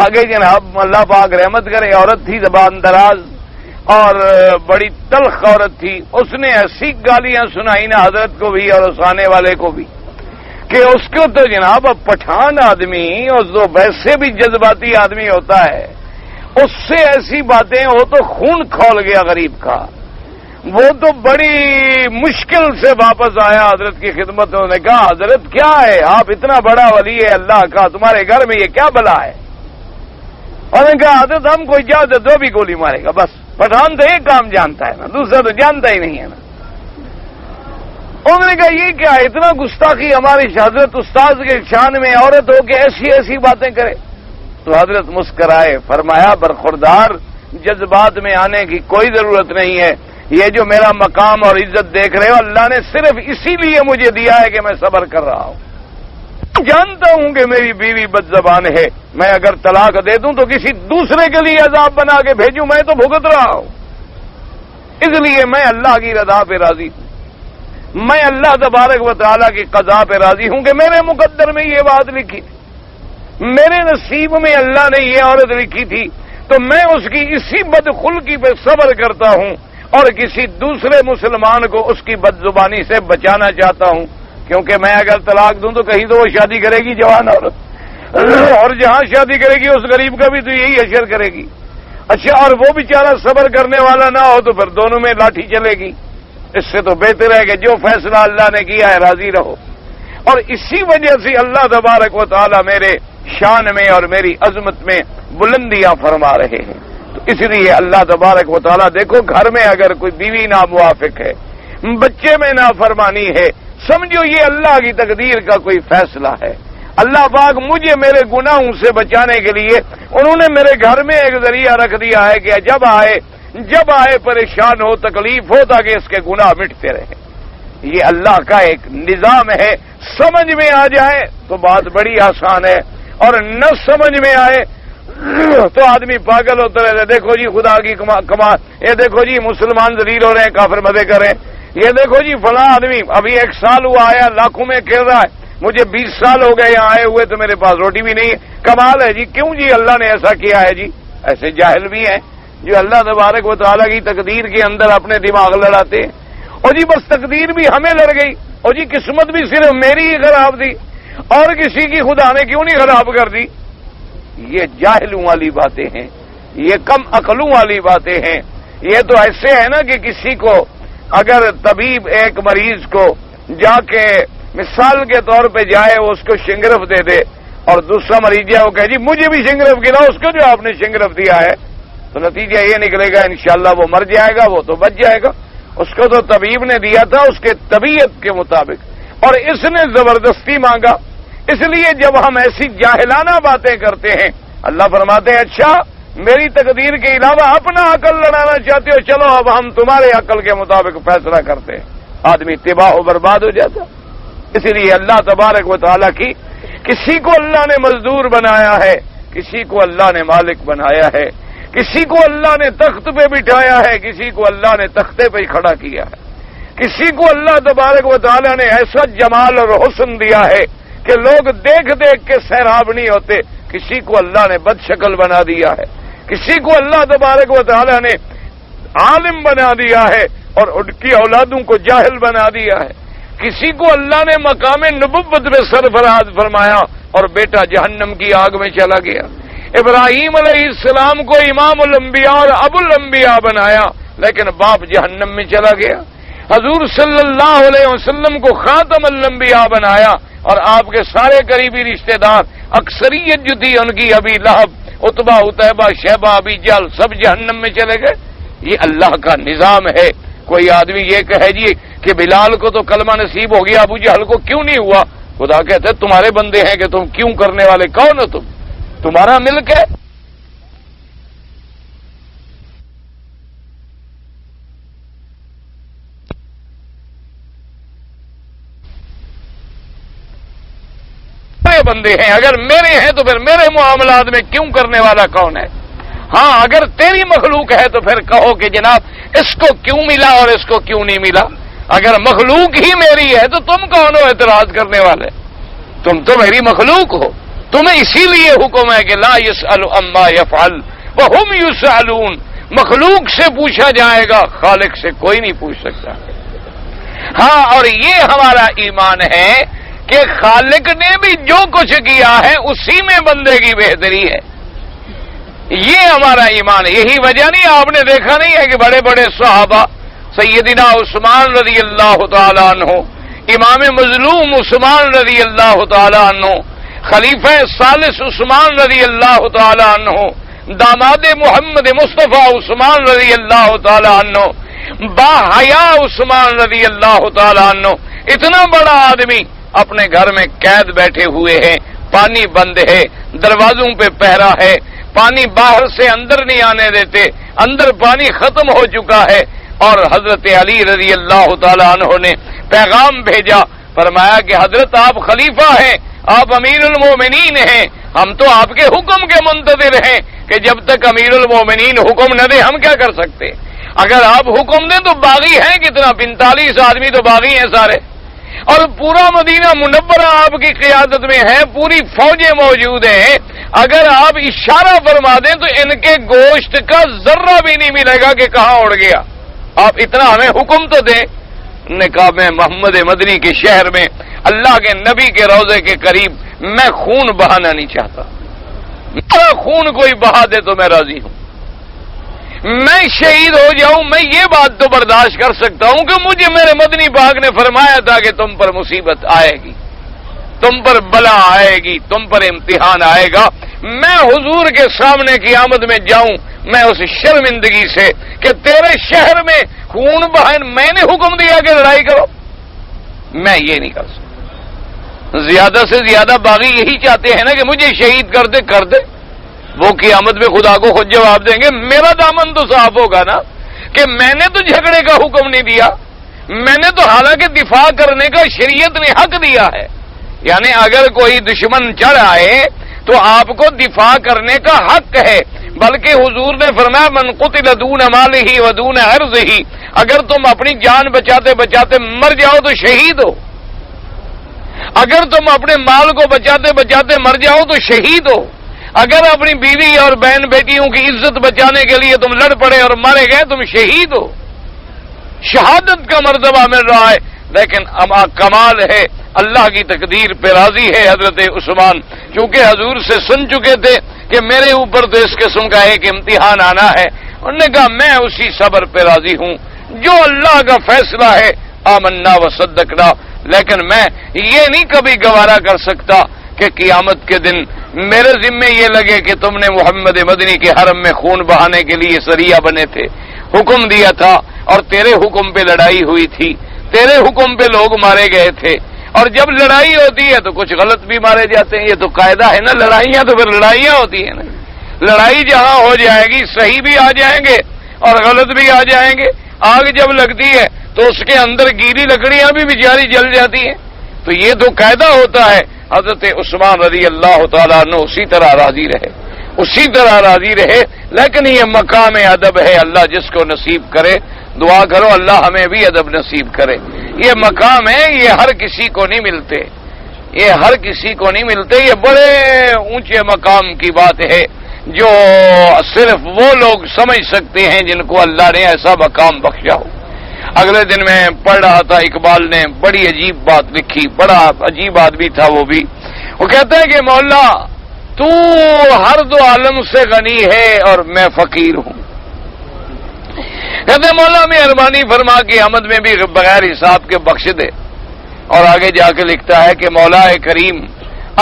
آگے جناب اللہ پاک رحمت کرے، عورت تھی زبان دراز اور بڑی تلخ عورت تھی، اس نے ایسی گالیاں سنائی نا حضرت کو بھی اور اس آنے والے کو بھی کہ اس کو تو جناب اب پٹھان آدمی اور جو ویسے بھی جذباتی آدمی ہوتا ہے اس سے ایسی باتیں، وہ تو خون کھول گیا غریب کا، وہ تو بڑی مشکل سے واپس آیا حضرت کی خدمت میں، انہوں نے کہا حضرت کیا ہے، آپ اتنا بڑا ولی ہے اللہ کا، تمہارے گھر میں یہ کیا بلا ہے؟ اور نے کہا حضرت ہم کو اجازت دو بھی گولی مارے گا، بس پٹھان تو ایک کام جانتا ہے نا، دوسرا تو جانتا ہی نہیں ہے نا۔ انہوں نے کہا یہ کیا ہے، اتنا گستاخی ہماری حضرت استاد کے شان میں عورت ہو کے ایسی ایسی باتیں کرے؟ تو حضرت مسکرائے، فرمایا برخوردار، جذبات میں آنے کی کوئی ضرورت نہیں ہے، یہ جو میرا مقام اور عزت دیکھ رہے ہو اللہ نے صرف اسی لیے مجھے دیا ہے کہ میں صبر کر رہا ہوں، جانتا ہوں کہ میری بیوی بد زبان ہے، میں اگر طلاق دے دوں تو کسی دوسرے کے لیے عذاب بنا کے بھیجوں، میں تو بھگت رہا ہوں، اس لیے میں اللہ کی رضا پہ راضی ہوں، میں اللہ تبارک و تعالیٰ کی قضا پہ راضی ہوں کہ میرے مقدر میں یہ بات لکھی تھی، میرے نصیب میں اللہ نے یہ عورت لکھی تھی، تو میں اس کی اسی بدخلقی پہ صبر کرتا ہوں اور کسی دوسرے مسلمان کو اس کی بد زبانی سے بچانا چاہتا ہوں، کیونکہ میں اگر طلاق دوں تو کہیں تو وہ شادی کرے گی جوان عورت، اور جہاں شادی کرے گی اس غریب کا بھی تو یہی اشر کرے گی، اچھا اور وہ بیچارہ صبر کرنے والا نہ ہو تو پھر دونوں میں لاٹھی چلے گی، اس سے تو بہتر ہے کہ جو فیصلہ اللہ نے کیا ہے راضی رہو۔ اور اسی وجہ سے اللہ تبارک و تعالی میرے شان میں اور میری عظمت میں بلندیاں فرما رہے ہیں، تو اس لیے اللہ تبارک و تعالی دیکھو گھر میں اگر کوئی بیوی ناموافق ہے، بچے میں نافرمانی ہے، سمجھو یہ اللہ کی تقدیر کا کوئی فیصلہ ہے، اللہ پاک مجھے میرے گناہوں سے بچانے کے لیے انہوں نے میرے گھر میں ایک ذریعہ رکھ دیا ہے کہ جب آئے پریشان ہو تکلیف ہو تاکہ اس کے گناہ مٹتے رہے، یہ اللہ کا ایک نظام ہے، سمجھ میں آ جائے تو بات بڑی آسان ہے اور نہ سمجھ میں آئے تو آدمی پاگل ہوتا رہتا ہے، دیکھو جی خدا کی کمال، یہ دیکھو جی مسلمان ذلیل ہو رہے ہیں، کافر مزے کر رہے ہیں، یہ دیکھو جی فلاں آدمی ابھی 1 سال ہوا آیا لاکھوں میں کھیل رہا ہے، مجھے 20 سال ہو گئے یہاں آئے ہوئے تو میرے پاس روٹی بھی نہیں ہے، کمال ہے جی، کیوں جی اللہ نے ایسا کیا ہے جی؟ ایسے جاہل بھی ہیں جو اللہ تبارک و تعالیٰ کی تقدیر کے اندر اپنے دماغ لڑاتے ہیں، اور جی بس تقدیر بھی ہمیں لڑ گئی، اور جی قسمت بھی صرف میری ہی خراب تھی اور کسی کی خدا نے کیوں نہیں خراب کر دی؟ یہ جاہلوں والی باتیں ہیں، یہ کم عقلوں والی باتیں ہیں، یہ تو ایسے ہے نا کہ کسی کو اگر طبیب ایک مریض کو جا کے مثال کے طور پہ جائے وہ اس کو شنگرف دے دے اور دوسرا مریض ہے وہ کہے جی مجھے بھی شنگرف گرا اس کو جو آپ نے شنگرف دیا ہے، تو نتیجہ یہ نکلے گا انشاءاللہ وہ مر جائے گا، وہ تو بچ جائے گا، اس کو تو طبیب نے دیا تھا اس کے طبیعت کے مطابق، اور اس نے زبردستی مانگا۔ اس لیے جب ہم ایسی جاہلانہ باتیں کرتے ہیں، اللہ فرماتے ہیں اچھا میری تقدیر کے علاوہ اپنا عقل لڑانا چاہتے ہو، چلو اب ہم تمہارے عقل کے مطابق فیصلہ کرتے ہیں۔ آدمی تباہ و برباد ہو جاتا۔ اس لیے اللہ تبارک و تعالیٰ کی، کسی کو اللہ نے مزدور بنایا ہے، کسی کو اللہ نے مالک بنایا ہے، کسی کو اللہ نے تخت پہ بٹھایا ہے، کسی کو اللہ نے تختے پہ کھڑا کیا ہے، کسی کو اللہ تبارک و تعالیٰ نے ایسا جمال اور حسن دیا ہے کہ لوگ دیکھ دیکھ کے سیراب نہیں ہوتے، کسی کو اللہ نے بد شکل بنا دیا ہے، کسی کو اللہ تبارک و تعالیٰ نے عالم بنا دیا ہے اور ان کی اولادوں کو جاہل بنا دیا ہے، کسی کو اللہ نے مقام نبوت میں سرفراز فرمایا اور بیٹا جہنم کی آگ میں چلا گیا۔ ابراہیم علیہ السلام کو امام الانبیاء اور ابو الانبیاء بنایا، لیکن باپ جہنم میں چلا گیا۔ حضور صلی اللہ علیہ وسلم کو خاتم الانبیاء بنایا اور آپ کے سارے قریبی رشتہ دار، اکثریت جو تھی ان کی، ابی لہب، عتبہ، عتیبہ، شیبہ، ابی جہل، سب جہنم میں چلے گئے۔ یہ اللہ کا نظام ہے۔ کوئی آدمی یہ کہے جی کہ بلال کو تو کلمہ نصیب ہو گیا، ابو جہل کو کیوں نہیں ہوا؟ خدا کہتے تمہارے بندے ہیں کہ تم کیوں کرنے والے، کون ہو تم؟ تمہارا ملک ہے۔ بندے ہیں، اگر میرے ہیں تو پھر میرے معاملات میں کیوں کرنے والا کون ہے؟ ہاں اگر تیری مخلوق ہے تو پھر کہو کہ جناب اس کو کیوں ملا اور اس کو کیوں نہیں ملا۔ اگر مخلوق ہی میری ہے تو تم کون ہو اعتراض کرنے والے؟ تم تو میری مخلوق ہو، تمہیں اسی لیے حکم ہے کہ لا یسأل عما یفعل وہم یسألون، مخلوق سے پوچھا جائے گا، خالق سے کوئی نہیں پوچھ سکتا۔ ہاں اور یہ ہمارا ایمان ہے کہ خالق نے بھی جو کچھ کیا ہے اسی میں بندے کی بہتری ہے، یہ ہمارا ایمان ہے۔ یہی وجہ نہیں آپ نے دیکھا نہیں ہے کہ بڑے بڑے صحابہ، سیدنا عثمان رضی اللہ تعالی عنہ، امام مظلوم عثمان رضی اللہ تعالی عنہ، خلیفہ ثالث عثمان رضی اللہ تعالی عنہ، داماد محمد مصطفیٰ عثمان رضی اللہ تعالی عنہ، با حیا عثمان رضی اللہ تعالی عنہ، اتنا بڑا آدمی اپنے گھر میں قید بیٹھے ہوئے ہیں، پانی بند ہے، دروازوں پہ پہرا ہے، پانی باہر سے اندر نہیں آنے دیتے، اندر پانی ختم ہو چکا ہے، اور حضرت علی رضی اللہ تعالی عنہ نے پیغام بھیجا، فرمایا کہ حضرت آپ خلیفہ ہیں، آپ امیر المومنین ہیں، ہم تو آپ کے حکم کے منتظر ہیں کہ جب تک امیر المومنین حکم نہ دے ہم کیا کر سکتے؟ اگر آپ حکم دیں تو باغی ہیں کتنا، 45 آدمی تو باغی ہیں سارے، اور پورا مدینہ منورہ آپ کی قیادت میں ہے، پوری فوجیں موجود ہیں، اگر آپ اشارہ فرما دیں تو ان کے گوشت کا ذرہ بھی نہیں ملے گا کہ کہاں اڑ گیا، آپ اتنا ہمیں حکم تو دیں۔ نے کہا میں محمد مدنی کے شہر میں اللہ کے نبی کے روضے کے قریب میں خون بہانا نہیں چاہتا، میرا خون کوئی بہا دے تو میں راضی ہوں، میں شہید ہو جاؤں، میں یہ بات تو برداشت کر سکتا ہوں کہ مجھے میرے مدنی پاک نے فرمایا تھا کہ تم پر مصیبت آئے گی، تم پر بلا آئے گی، تم پر امتحان آئے گا، میں حضور کے سامنے قیامت میں جاؤں، میں اس شرمندگی سے کہ تیرے شہر میں خون بہن میں نے حکم دیا کہ لڑائی کرو، میں یہ نہیں کر سکتا۔ زیادہ سے زیادہ باغی یہی چاہتے ہیں نا کہ مجھے شہید کر دے، وہ قیامت میں خدا کو خود جواب دیں گے، میرا دامن تو صاف ہوگا نا کہ میں نے تو جھگڑے کا حکم نہیں دیا، میں نے تو حالانکہ دفاع کرنے کا شریعت نے حق دیا ہے، یعنی اگر کوئی دشمن چڑھ آئے تو آپ کو دفاع کرنے کا حق ہے، بلکہ حضور نے فرمایا من قتل دون مالہ و دون عرضہ، اگر تم اپنی جان بچاتے بچاتے مر جاؤ تو شہید ہو، اگر تم اپنے مال کو بچاتے بچاتے مر جاؤ تو شہید ہو، اگر اپنی بیوی اور بہن بیٹیوں کی عزت بچانے کے لیے تم لڑ پڑے اور مارے گئے تم شہید ہو، شہادت کا مرتبہ مل رہا ہے۔ لیکن اما کمال ہے اللہ کی تقدیر پہ راضی ہے حضرت عثمان، چونکہ حضور سے سن چکے تھے کہ میرے اوپر تو اس قسم کا ایک امتحان آنا ہے، انہوں نے کہا میں اسی صبر پہ راضی ہوں جو اللہ کا فیصلہ ہے، آمنا و صدقنا، لیکن میں یہ نہیں کبھی گوارا کر سکتا کہ قیامت کے دن میرے ذمے یہ لگے کہ تم نے محمد مدنی کے حرم میں خون بہانے کے لیے ذریعہ بنے تھے، حکم دیا تھا، اور تیرے حکم پہ لڑائی ہوئی تھی، تیرے حکم پہ لوگ مارے گئے تھے، اور جب لڑائی ہوتی ہے تو کچھ غلط بھی مارے جاتے ہیں۔ یہ تو قاعدہ ہے نا، لڑائیاں تو پھر لڑائیاں ہوتی ہیں نا۔ لڑائی جہاں ہو جائے گی صحیح بھی آ جائیں گے اور غلط بھی آ جائیں گے۔ آگ جب لگتی ہے تو اس کے اندر گیلی لکڑیاں بھی بیچاری جل جاتی ہیں، تو یہ تو قاعدہ ہوتا ہے۔ حضرت عثمان رضی اللہ تعالیٰ عنہ اسی طرح راضی رہے، اسی طرح راضی رہے۔ لیکن یہ مقام ادب ہے، اللہ جس کو نصیب کرے، دعا کرو اللہ ہمیں بھی ادب نصیب کرے۔ یہ مقام ہے، یہ ہر کسی کو نہیں ملتے، یہ ہر کسی کو نہیں ملتے۔ یہ بڑے اونچے مقام کی بات ہے جو صرف وہ لوگ سمجھ سکتے ہیں جن کو اللہ نے ایسا مقام بخشا ہو۔ اگلے دن میں پڑھ رہا تھا، اقبال نے بڑی عجیب بات لکھی، بڑا عجیب آدمی تھا وہ بھی۔ وہ کہتا ہے کہ مولا تو ہر دو عالم سے غنی ہے اور میں فقیر ہوں۔ کہتے مولا مہربانی فرما کے حمد میں بھی بغیر حساب کے بخش دے۔ اور آگے جا کے لکھتا ہے کہ مولا کریم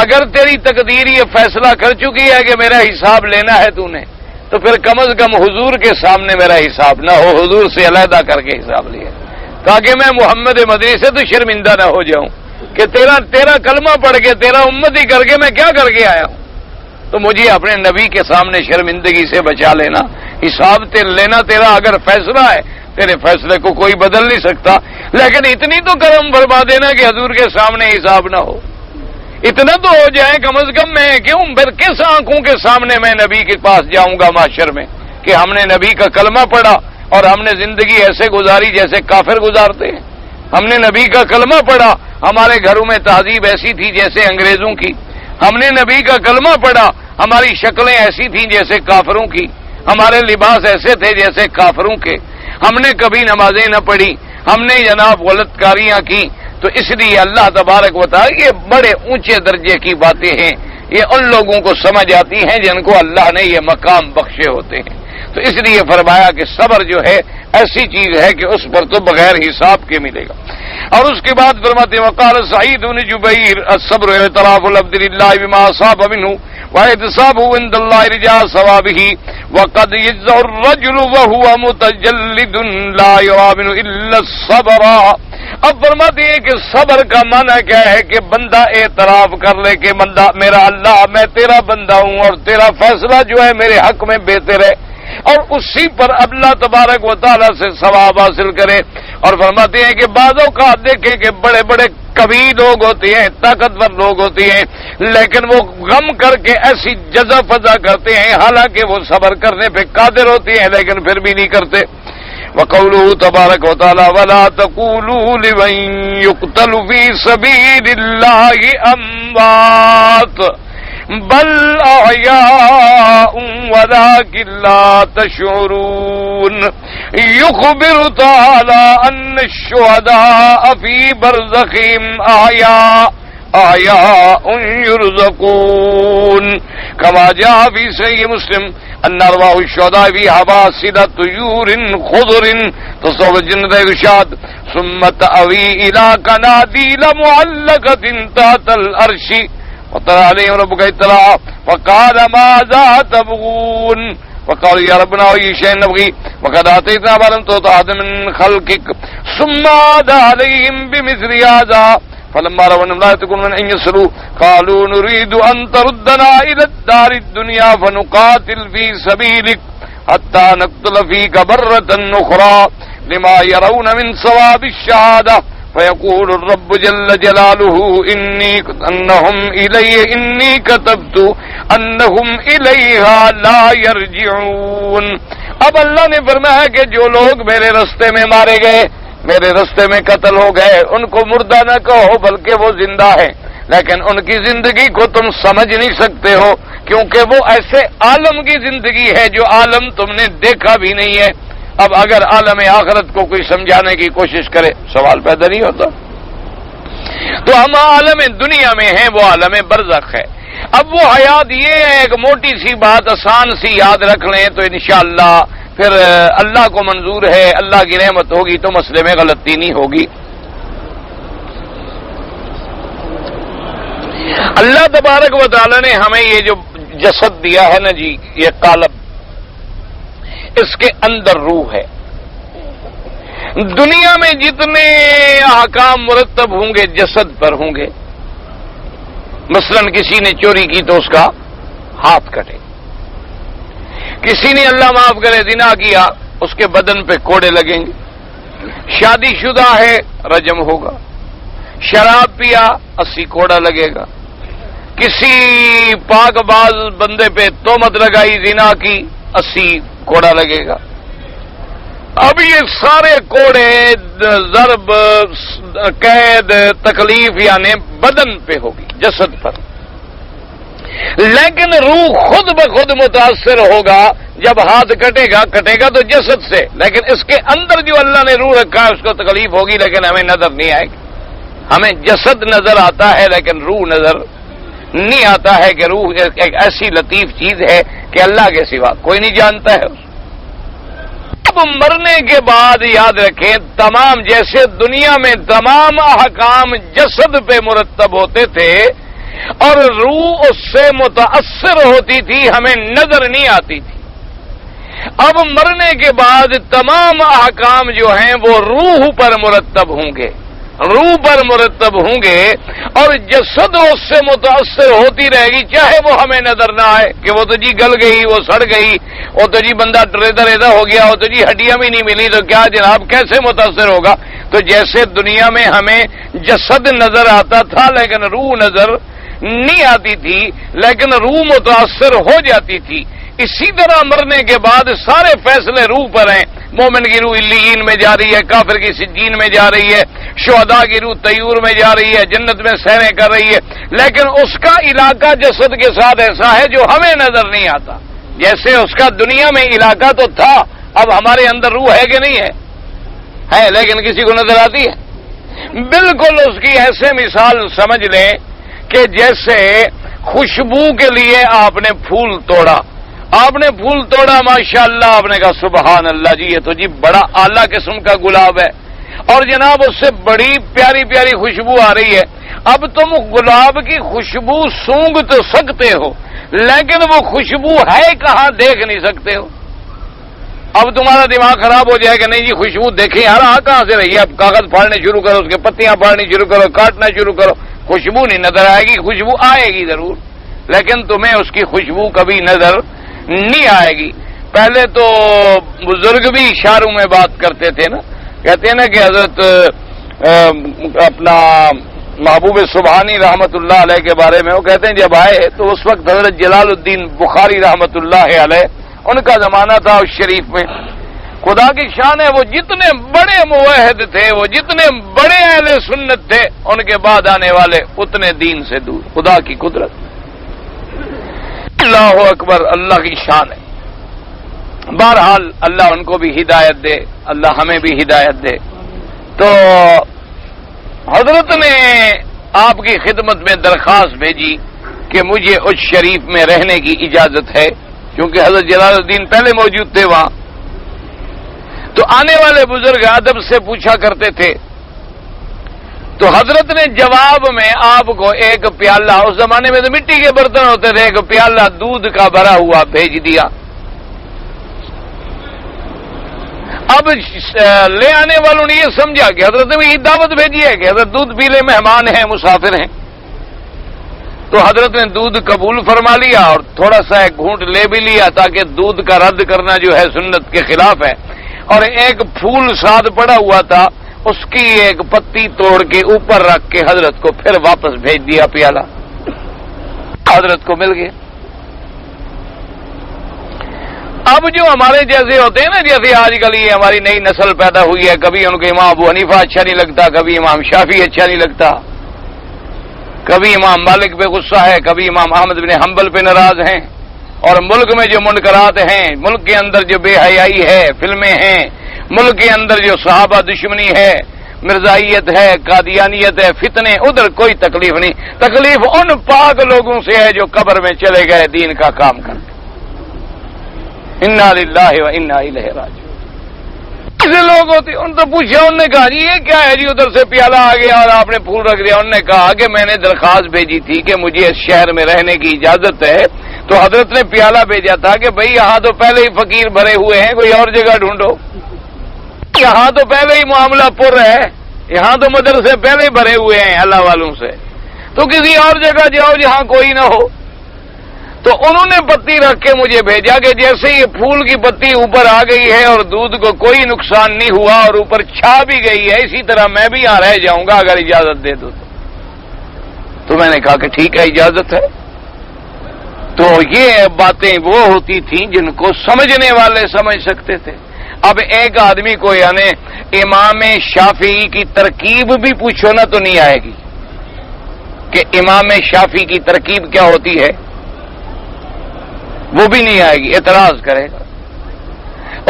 اگر تیری تقدیر یہ فیصلہ کر چکی ہے کہ میرا حساب لینا ہے تو نے، تو پھر کم از کم حضور کے سامنے میرا حساب نہ ہو، حضور سے علیحدہ کر کے حساب لیا، تاکہ میں محمد مدنی سے تو شرمندہ نہ ہو جاؤں کہ تیرا کلمہ پڑھ کے تیرا امتی کر کے میں کیا کر کے آیا ہوں۔ تو مجھے اپنے نبی کے سامنے شرمندگی سے بچا لینا، حساب لینا تیرا اگر فیصلہ ہے، تیرے فیصلے کو کوئی بدل نہیں سکتا، لیکن اتنی تو کرم فرما دینا کہ حضور کے سامنے حساب نہ ہو، اتنا تو ہو جائے کم از کم۔ میں کیوں پھر کس آنکھوں کے سامنے میں نبی کے پاس جاؤں گا معاشر میں کہ ہم نے نبی کا کلمہ پڑھا اور ہم نے زندگی ایسے گزاری جیسے کافر گزارتے ہیں۔ ہم نے نبی کا کلمہ پڑھا، ہمارے گھروں میں تہذیب ایسی تھی جیسے انگریزوں کی۔ ہم نے نبی کا کلمہ پڑھا، ہماری شکلیں ایسی تھیں جیسے کافروں کی، ہمارے لباس ایسے تھے جیسے کافروں کے۔ ہم نے کبھی نمازیں نہ پڑھی، ہم نے جناب غلط کاریاں کی۔ تو اس لیے اللہ تبارک و تعالی یہ بڑے اونچے درجے کی باتیں ہیں، یہ ان لوگوں کو سمجھ آتی ہیں جن کو اللہ نے یہ مقام بخشے ہوتے ہیں۔ تو اس لیے فرمایا کہ صبر جو ہے ایسی چیز ہے کہ اس پر تو بغیر حساب کے ملے گا۔ اور اس کے بعد فرماتے وقال سعید بن جبیر الصبر اعتراف العبد للہ بما اصاب منه واحتسابه عند الله رجاء ثوابه وقد يجزع الرجل وهو متجلد لا يرى منه الا الصبر۔ اب فرماتے ہیں کہ صبر کا معنی کیا ہے کہ بندہ اعتراف کر لے کہ بندہ میرا اللہ میں تیرا بندہ ہوں اور تیرا فیصلہ جو ہے میرے حق میں بہتر ہے، اور اسی پر اللہ تبارک و تعالیٰ سے ثواب حاصل کرے۔ اور فرماتے ہیں کہ بعض اوقات دیکھیں کہ بڑے بڑے قوی لوگ ہوتے ہیں، طاقتور لوگ ہوتے ہیں، لیکن وہ غم کر کے ایسی جزا فضا کرتے ہیں حالانکہ وہ صبر کرنے پہ قادر ہوتے ہیں لیکن پھر بھی نہیں کرتے۔ وقوله تبارک و تعالی ولا تقولوا لمن يقتل في سبيل الله اموات بل احیاء ولكن لا تشعرون۔ یخبر تعالی ان الشهداء في برزخهم احیاء يرزقون كما جاء في صحیح مسلم ان ارواح الشهداء في حباسل طيور خضر تصور الجنة يشاد ثم تأوي الى قناديل معلقة تحت العرش وطلع عليهم ربك اطلاعا وقال ماذا تبغون وقالوا يا ربنا أي شيء نبغي وقد آتيتنا ما لم تعط أحدا من خلقك ثم عاد عليهم بمثل هذا فلما رأوا أنهم لا يتقون من أن يسروا قالوا نريد أن تردنا إلى الدار الدنيا فنقاتل في سبيلك حتى نقتل فيك برة أخرى لما يرون من ثواب الشهادة فيقول الرب جل جلاله إني كتبت أنهم إليها لا يرجعون۔ اب اللہ نے فرمایا کہ جو لوگ میرے رستے میں مارے گئے، میرے رستے میں قتل ہو گئے، ان کو مردہ نہ کہو بلکہ وہ زندہ ہیں، لیکن ان کی زندگی کو تم سمجھ نہیں سکتے ہو کیونکہ وہ ایسے عالم کی زندگی ہے جو عالم تم نے دیکھا بھی نہیں ہے۔ اب اگر عالم آخرت کو کوئی سمجھانے کی کوشش کرے سوال پیدا نہیں ہوتا۔ تو ہم عالم دنیا میں ہیں، وہ عالم برزخ ہے۔ اب وہ حیات یہ ہے، ایک موٹی سی بات آسان سی یاد رکھ لیں تو انشاءاللہ پھر اللہ کو منظور ہے، اللہ کی رحمت ہوگی تو مسئلے میں غلطی نہیں ہوگی۔ اللہ تبارک و تعالی نے ہمیں یہ جو جسد دیا ہے نا جی، یہ قالب، اس کے اندر روح ہے۔ دنیا میں جتنے احکام مرتب ہوں گے جسد پر ہوں گے. مثلا کسی نے چوری کی تو اس کا ہاتھ کٹے، کسی نے اللہ معاف کرے زنا کیا اس کے بدن پہ کوڑے لگیں گے، شادی شدہ ہے رجم ہوگا، شراب پیا 80 کوڑا لگے گا، کسی پاک باز بندے پہ تہمت لگائی زنا کی 80 کوڑا لگے گا. اب یہ سارے کوڑے ضرب قید تکلیف یعنی بدن پہ ہوگی جسد پر، لیکن روح خود بخود متاثر ہوگا. جب ہاتھ کٹے گا تو جسد سے، لیکن اس کے اندر جو اللہ نے روح رکھا ہے اس کو تکلیف ہوگی لیکن ہمیں نظر نہیں آئے گی. ہمیں جسد نظر آتا ہے لیکن روح نظر نہیں آتا ہے کہ روح ایک ایسی لطیف چیز ہے کہ اللہ کے سوا کوئی نہیں جانتا ہے. اب مرنے کے بعد یاد رکھیں تمام جیسے دنیا میں تمام احکام جسد پہ مرتب ہوتے تھے اور روح اس سے متاثر ہوتی تھی ہمیں نظر نہیں آتی تھی. اب مرنے کے بعد تمام احکام جو ہیں وہ روح پر مرتب ہوں گے، روح پر مرتب ہوں گے اور جسد اس سے متاثر ہوتی رہے گی چاہے وہ ہمیں نظر نہ آئے کہ وہ تو جی گل گئی، وہ سڑ گئی، وہ تو جی بندہ ریدا ریدا ہو گیا، وہ تو جی ہڈیاں بھی نہیں ملی، تو کیا جناب کیسے متاثر ہوگا؟ تو جیسے دنیا میں ہمیں جسد نظر آتا تھا لیکن روح نظر نہیں آتی تھی، لیکن روح متاثر ہو جاتی تھی، اسی طرح مرنے کے بعد سارے فیصلے روح پر ہیں. مومن کی روح علیین میں جا رہی ہے، کافر کی سجین میں جا رہی ہے، شہداء کی روح طیور میں جا رہی ہے، جنت میں سیریں کر رہی ہے، لیکن اس کا علاقہ جسد کے ساتھ ایسا ہے جو ہمیں نظر نہیں آتا. جیسے اس کا دنیا میں علاقہ تو تھا، اب ہمارے اندر روح ہے کہ نہیں ہے لیکن کسی کو نظر آتی ہے. بالکل اس کی ایسے مثال سمجھ لیں کہ جیسے خوشبو کے لیے آپ نے پھول توڑا، ماشاءاللہ آپ نے کہا سبحان اللہ جی یہ تو جی بڑا اعلیٰ قسم کا گلاب ہے اور جناب اس سے بڑی پیاری پیاری خوشبو آ رہی ہے. اب تم گلاب کی خوشبو سونگھ تو سکتے ہو لیکن وہ خوشبو ہے کہاں دیکھ نہیں سکتے ہو. اب تمہارا دماغ خراب ہو جائے گا نہیں جی خوشبو دیکھیں یار کہاں سے رہی ہے، اب کاغذ پھاڑنے شروع کرو، اس کے پتیاں پھاڑنی شروع کرو، کاٹنا شروع کرو، خوشبو نہیں نظر آئے گی. خوشبو آئے گی ضرور لیکن تمہیں اس کی خوشبو کبھی نظر نہیں آئے گی. پہلے تو بزرگ بھی اشاروں میں بات کرتے تھے نا، کہتے ہیں نا کہ حضرت اپنا محبوب سبحانی رحمت اللہ علیہ کے بارے میں وہ کہتے ہیں جب آئے تو اس وقت حضرت جلال الدین بخاری رحمت اللہ علیہ ان کا زمانہ تھا اس شریف میں. خدا کی شان ہے وہ جتنے بڑے موحد تھے، وہ جتنے بڑے اہل سنت تھے، ان کے بعد آنے والے اتنے دین سے دور. خدا کی قدرت، اللہ اکبر، اللہ کی شان ہے. بہرحال اللہ ان کو بھی ہدایت دے، اللہ ہمیں بھی ہدایت دے. تو حضرت نے آپ کی خدمت میں درخواست بھیجی کہ مجھے اس شریف میں رہنے کی اجازت ہے، کیونکہ حضرت جلال الدین پہلے موجود تھے وہاں. تو آنے والے بزرگ ادب سے پوچھا کرتے تھے تو حضرت نے جواب میں آپ کو ایک پیالہ، اس زمانے میں تو مٹی کے برتن ہوتے تھے، ایک پیالہ دودھ کا بھرا ہوا بھیج دیا. اب لے آنے والوں نے یہ سمجھا کہ حضرت نے یہ دعوت بھیجی ہے کہ حضرت دودھ پی لے، مہمان ہیں، مسافر ہیں. تو حضرت نے دودھ قبول فرما لیا اور تھوڑا سا ایک گھونٹ لے بھی لیا تاکہ دودھ کا رد کرنا جو ہے سنت کے خلاف ہے. اور ایک پھول ساتھ پڑا ہوا تھا، اس کی ایک پتی توڑ کے اوپر رکھ کے حضرت کو پھر واپس بھیج دیا پیالہ. حضرت کو مل گیا. اب جو ہمارے جیسے ہوتے ہیں نا، جیسے آج کل یہ ہماری نئی نسل پیدا ہوئی ہے، کبھی ان کو امام ابو حنیفہ اچھا نہیں لگتا، کبھی امام شافعی اچھا نہیں لگتا، کبھی امام مالک پہ غصہ ہے، کبھی امام احمد بن حنبل پہ ناراض ہیں. اور ملک میں جو منکرات ہیں، ملک کے اندر جو بے حیائی ہے، فلمیں ہیں، ملک کے اندر جو صحابہ دشمنی ہے، مرزائیت ہے، قادیانیت ہے، فتنے، ادھر کوئی تکلیف نہیں. تکلیف ان پاک لوگوں سے ہے جو قبر میں چلے گئے دین کا کام کرتے. انا للہ و انا الیہ راجعون. ایسے لوگ ہوتے ان تو پوچھا، انہوں نے کہا جی یہ کیا ہے جی، ادھر سے پیالہ آ گیا اور آپ نے پھول رکھ دیا. انہوں نے کہا کہ میں نے درخواست بھیجی تھی کہ مجھے اس شہر میں رہنے کی اجازت ہے، تو حضرت نے پیالہ بھیجا تھا کہ بھئی یہاں تو پہلے ہی فقیر بھرے ہوئے ہیں، کوئی اور جگہ ڈھونڈو. یہاں تو پہلے ہی معاملہ پر ہے، یہاں تو مدرسے پہلے ہی بھرے ہوئے ہیں اللہ والوں سے، تو کسی اور جگہ جاؤ جہاں کوئی نہ ہو۔ تو انہوں نے پتی رکھ کے مجھے بھیجا کہ جیسے یہ پھول کی پتی اوپر آ گئی ہے اور دودھ کو کوئی نقصان نہیں ہوا اور اوپر چھا بھی گئی ہے، اسی طرح میں بھی یہاں رہ جاؤں گا اگر اجازت دے دو تو میں نے کہا کہ ٹھیک ہے اجازت ہے۔ تو یہ باتیں وہ ہوتی تھیں جن کو سمجھنے والے سمجھ سکتے تھے۔ اب ایک آدمی کو یعنی امام شافعی کی ترکیب بھی پوچھو نا تو نہیں آئے گی کہ امام شافعی کی ترکیب کیا ہوتی ہے، وہ بھی نہیں آئے گی، اعتراض کرے گا۔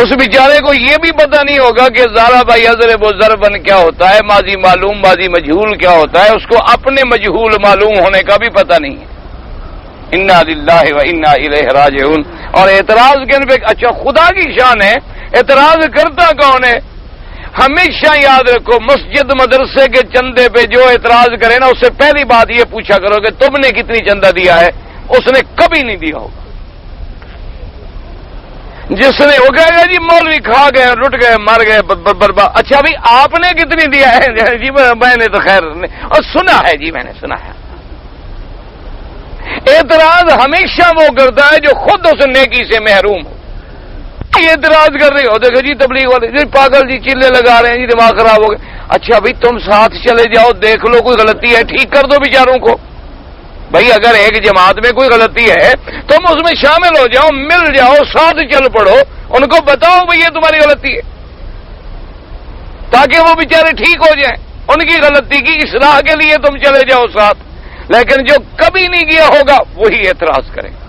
اس بیچارے کو یہ بھی پتہ نہیں ہوگا کہ زارا بھائی حضرت و ضربن کیا ہوتا ہے، ماضی معلوم ماضی مجہول کیا ہوتا ہے، اس کو اپنے مجہول معلوم ہونے کا بھی پتہ نہیں ہے۔ انا للہ و انا الیہ راجعون۔ اور اعتراض کن پہ، اچھا خدا کی شان ہے، اعتراض کرتا کون ہے؟ ہمیشہ یاد رکھو مسجد مدرسے کے چندے پہ جو اعتراض کرے نا، اس سے پہلی بات یہ پوچھا کرو کہ تم نے کتنی چندہ دیا ہے، اس نے کبھی نہیں دیا ہوگا۔ جس نے وہ کہے گا جی مولوی کھا گئے لٹ گئے مر گئے برباد، اچھا بھائی آپ نے کتنی دیا ہے؟ جی میں نے تو خیر اور سنا ہے، جی میں نے سنا ہے۔ اعتراض ہمیشہ وہ کرتا ہے جو خود اس نیکی سے محروم ہو۔ یہ اعتراض کر رہے ہو، دیکھو جی تبلیغ والے جی پاگل جی چلے لگا رہے ہیں جی دماغ خراب ہو گئے۔ اچھا بھائی تم ساتھ چلے جاؤ، دیکھ لو کوئی غلطی ہے ٹھیک کر دو بیچاروں کو۔ بھائی اگر ایک جماعت میں کوئی غلطی ہے تم اس میں شامل ہو جاؤ، مل جاؤ، ساتھ چل پڑو، ان کو بتاؤ بھئی یہ تمہاری غلطی ہے تاکہ وہ بیچارے ٹھیک ہو جائیں۔ ان کی غلطی کی اصلاح کے لیے تم چلے جاؤ ساتھ، لیکن جو کبھی نہیں کیا ہوگا وہی اعتراض کرے گا۔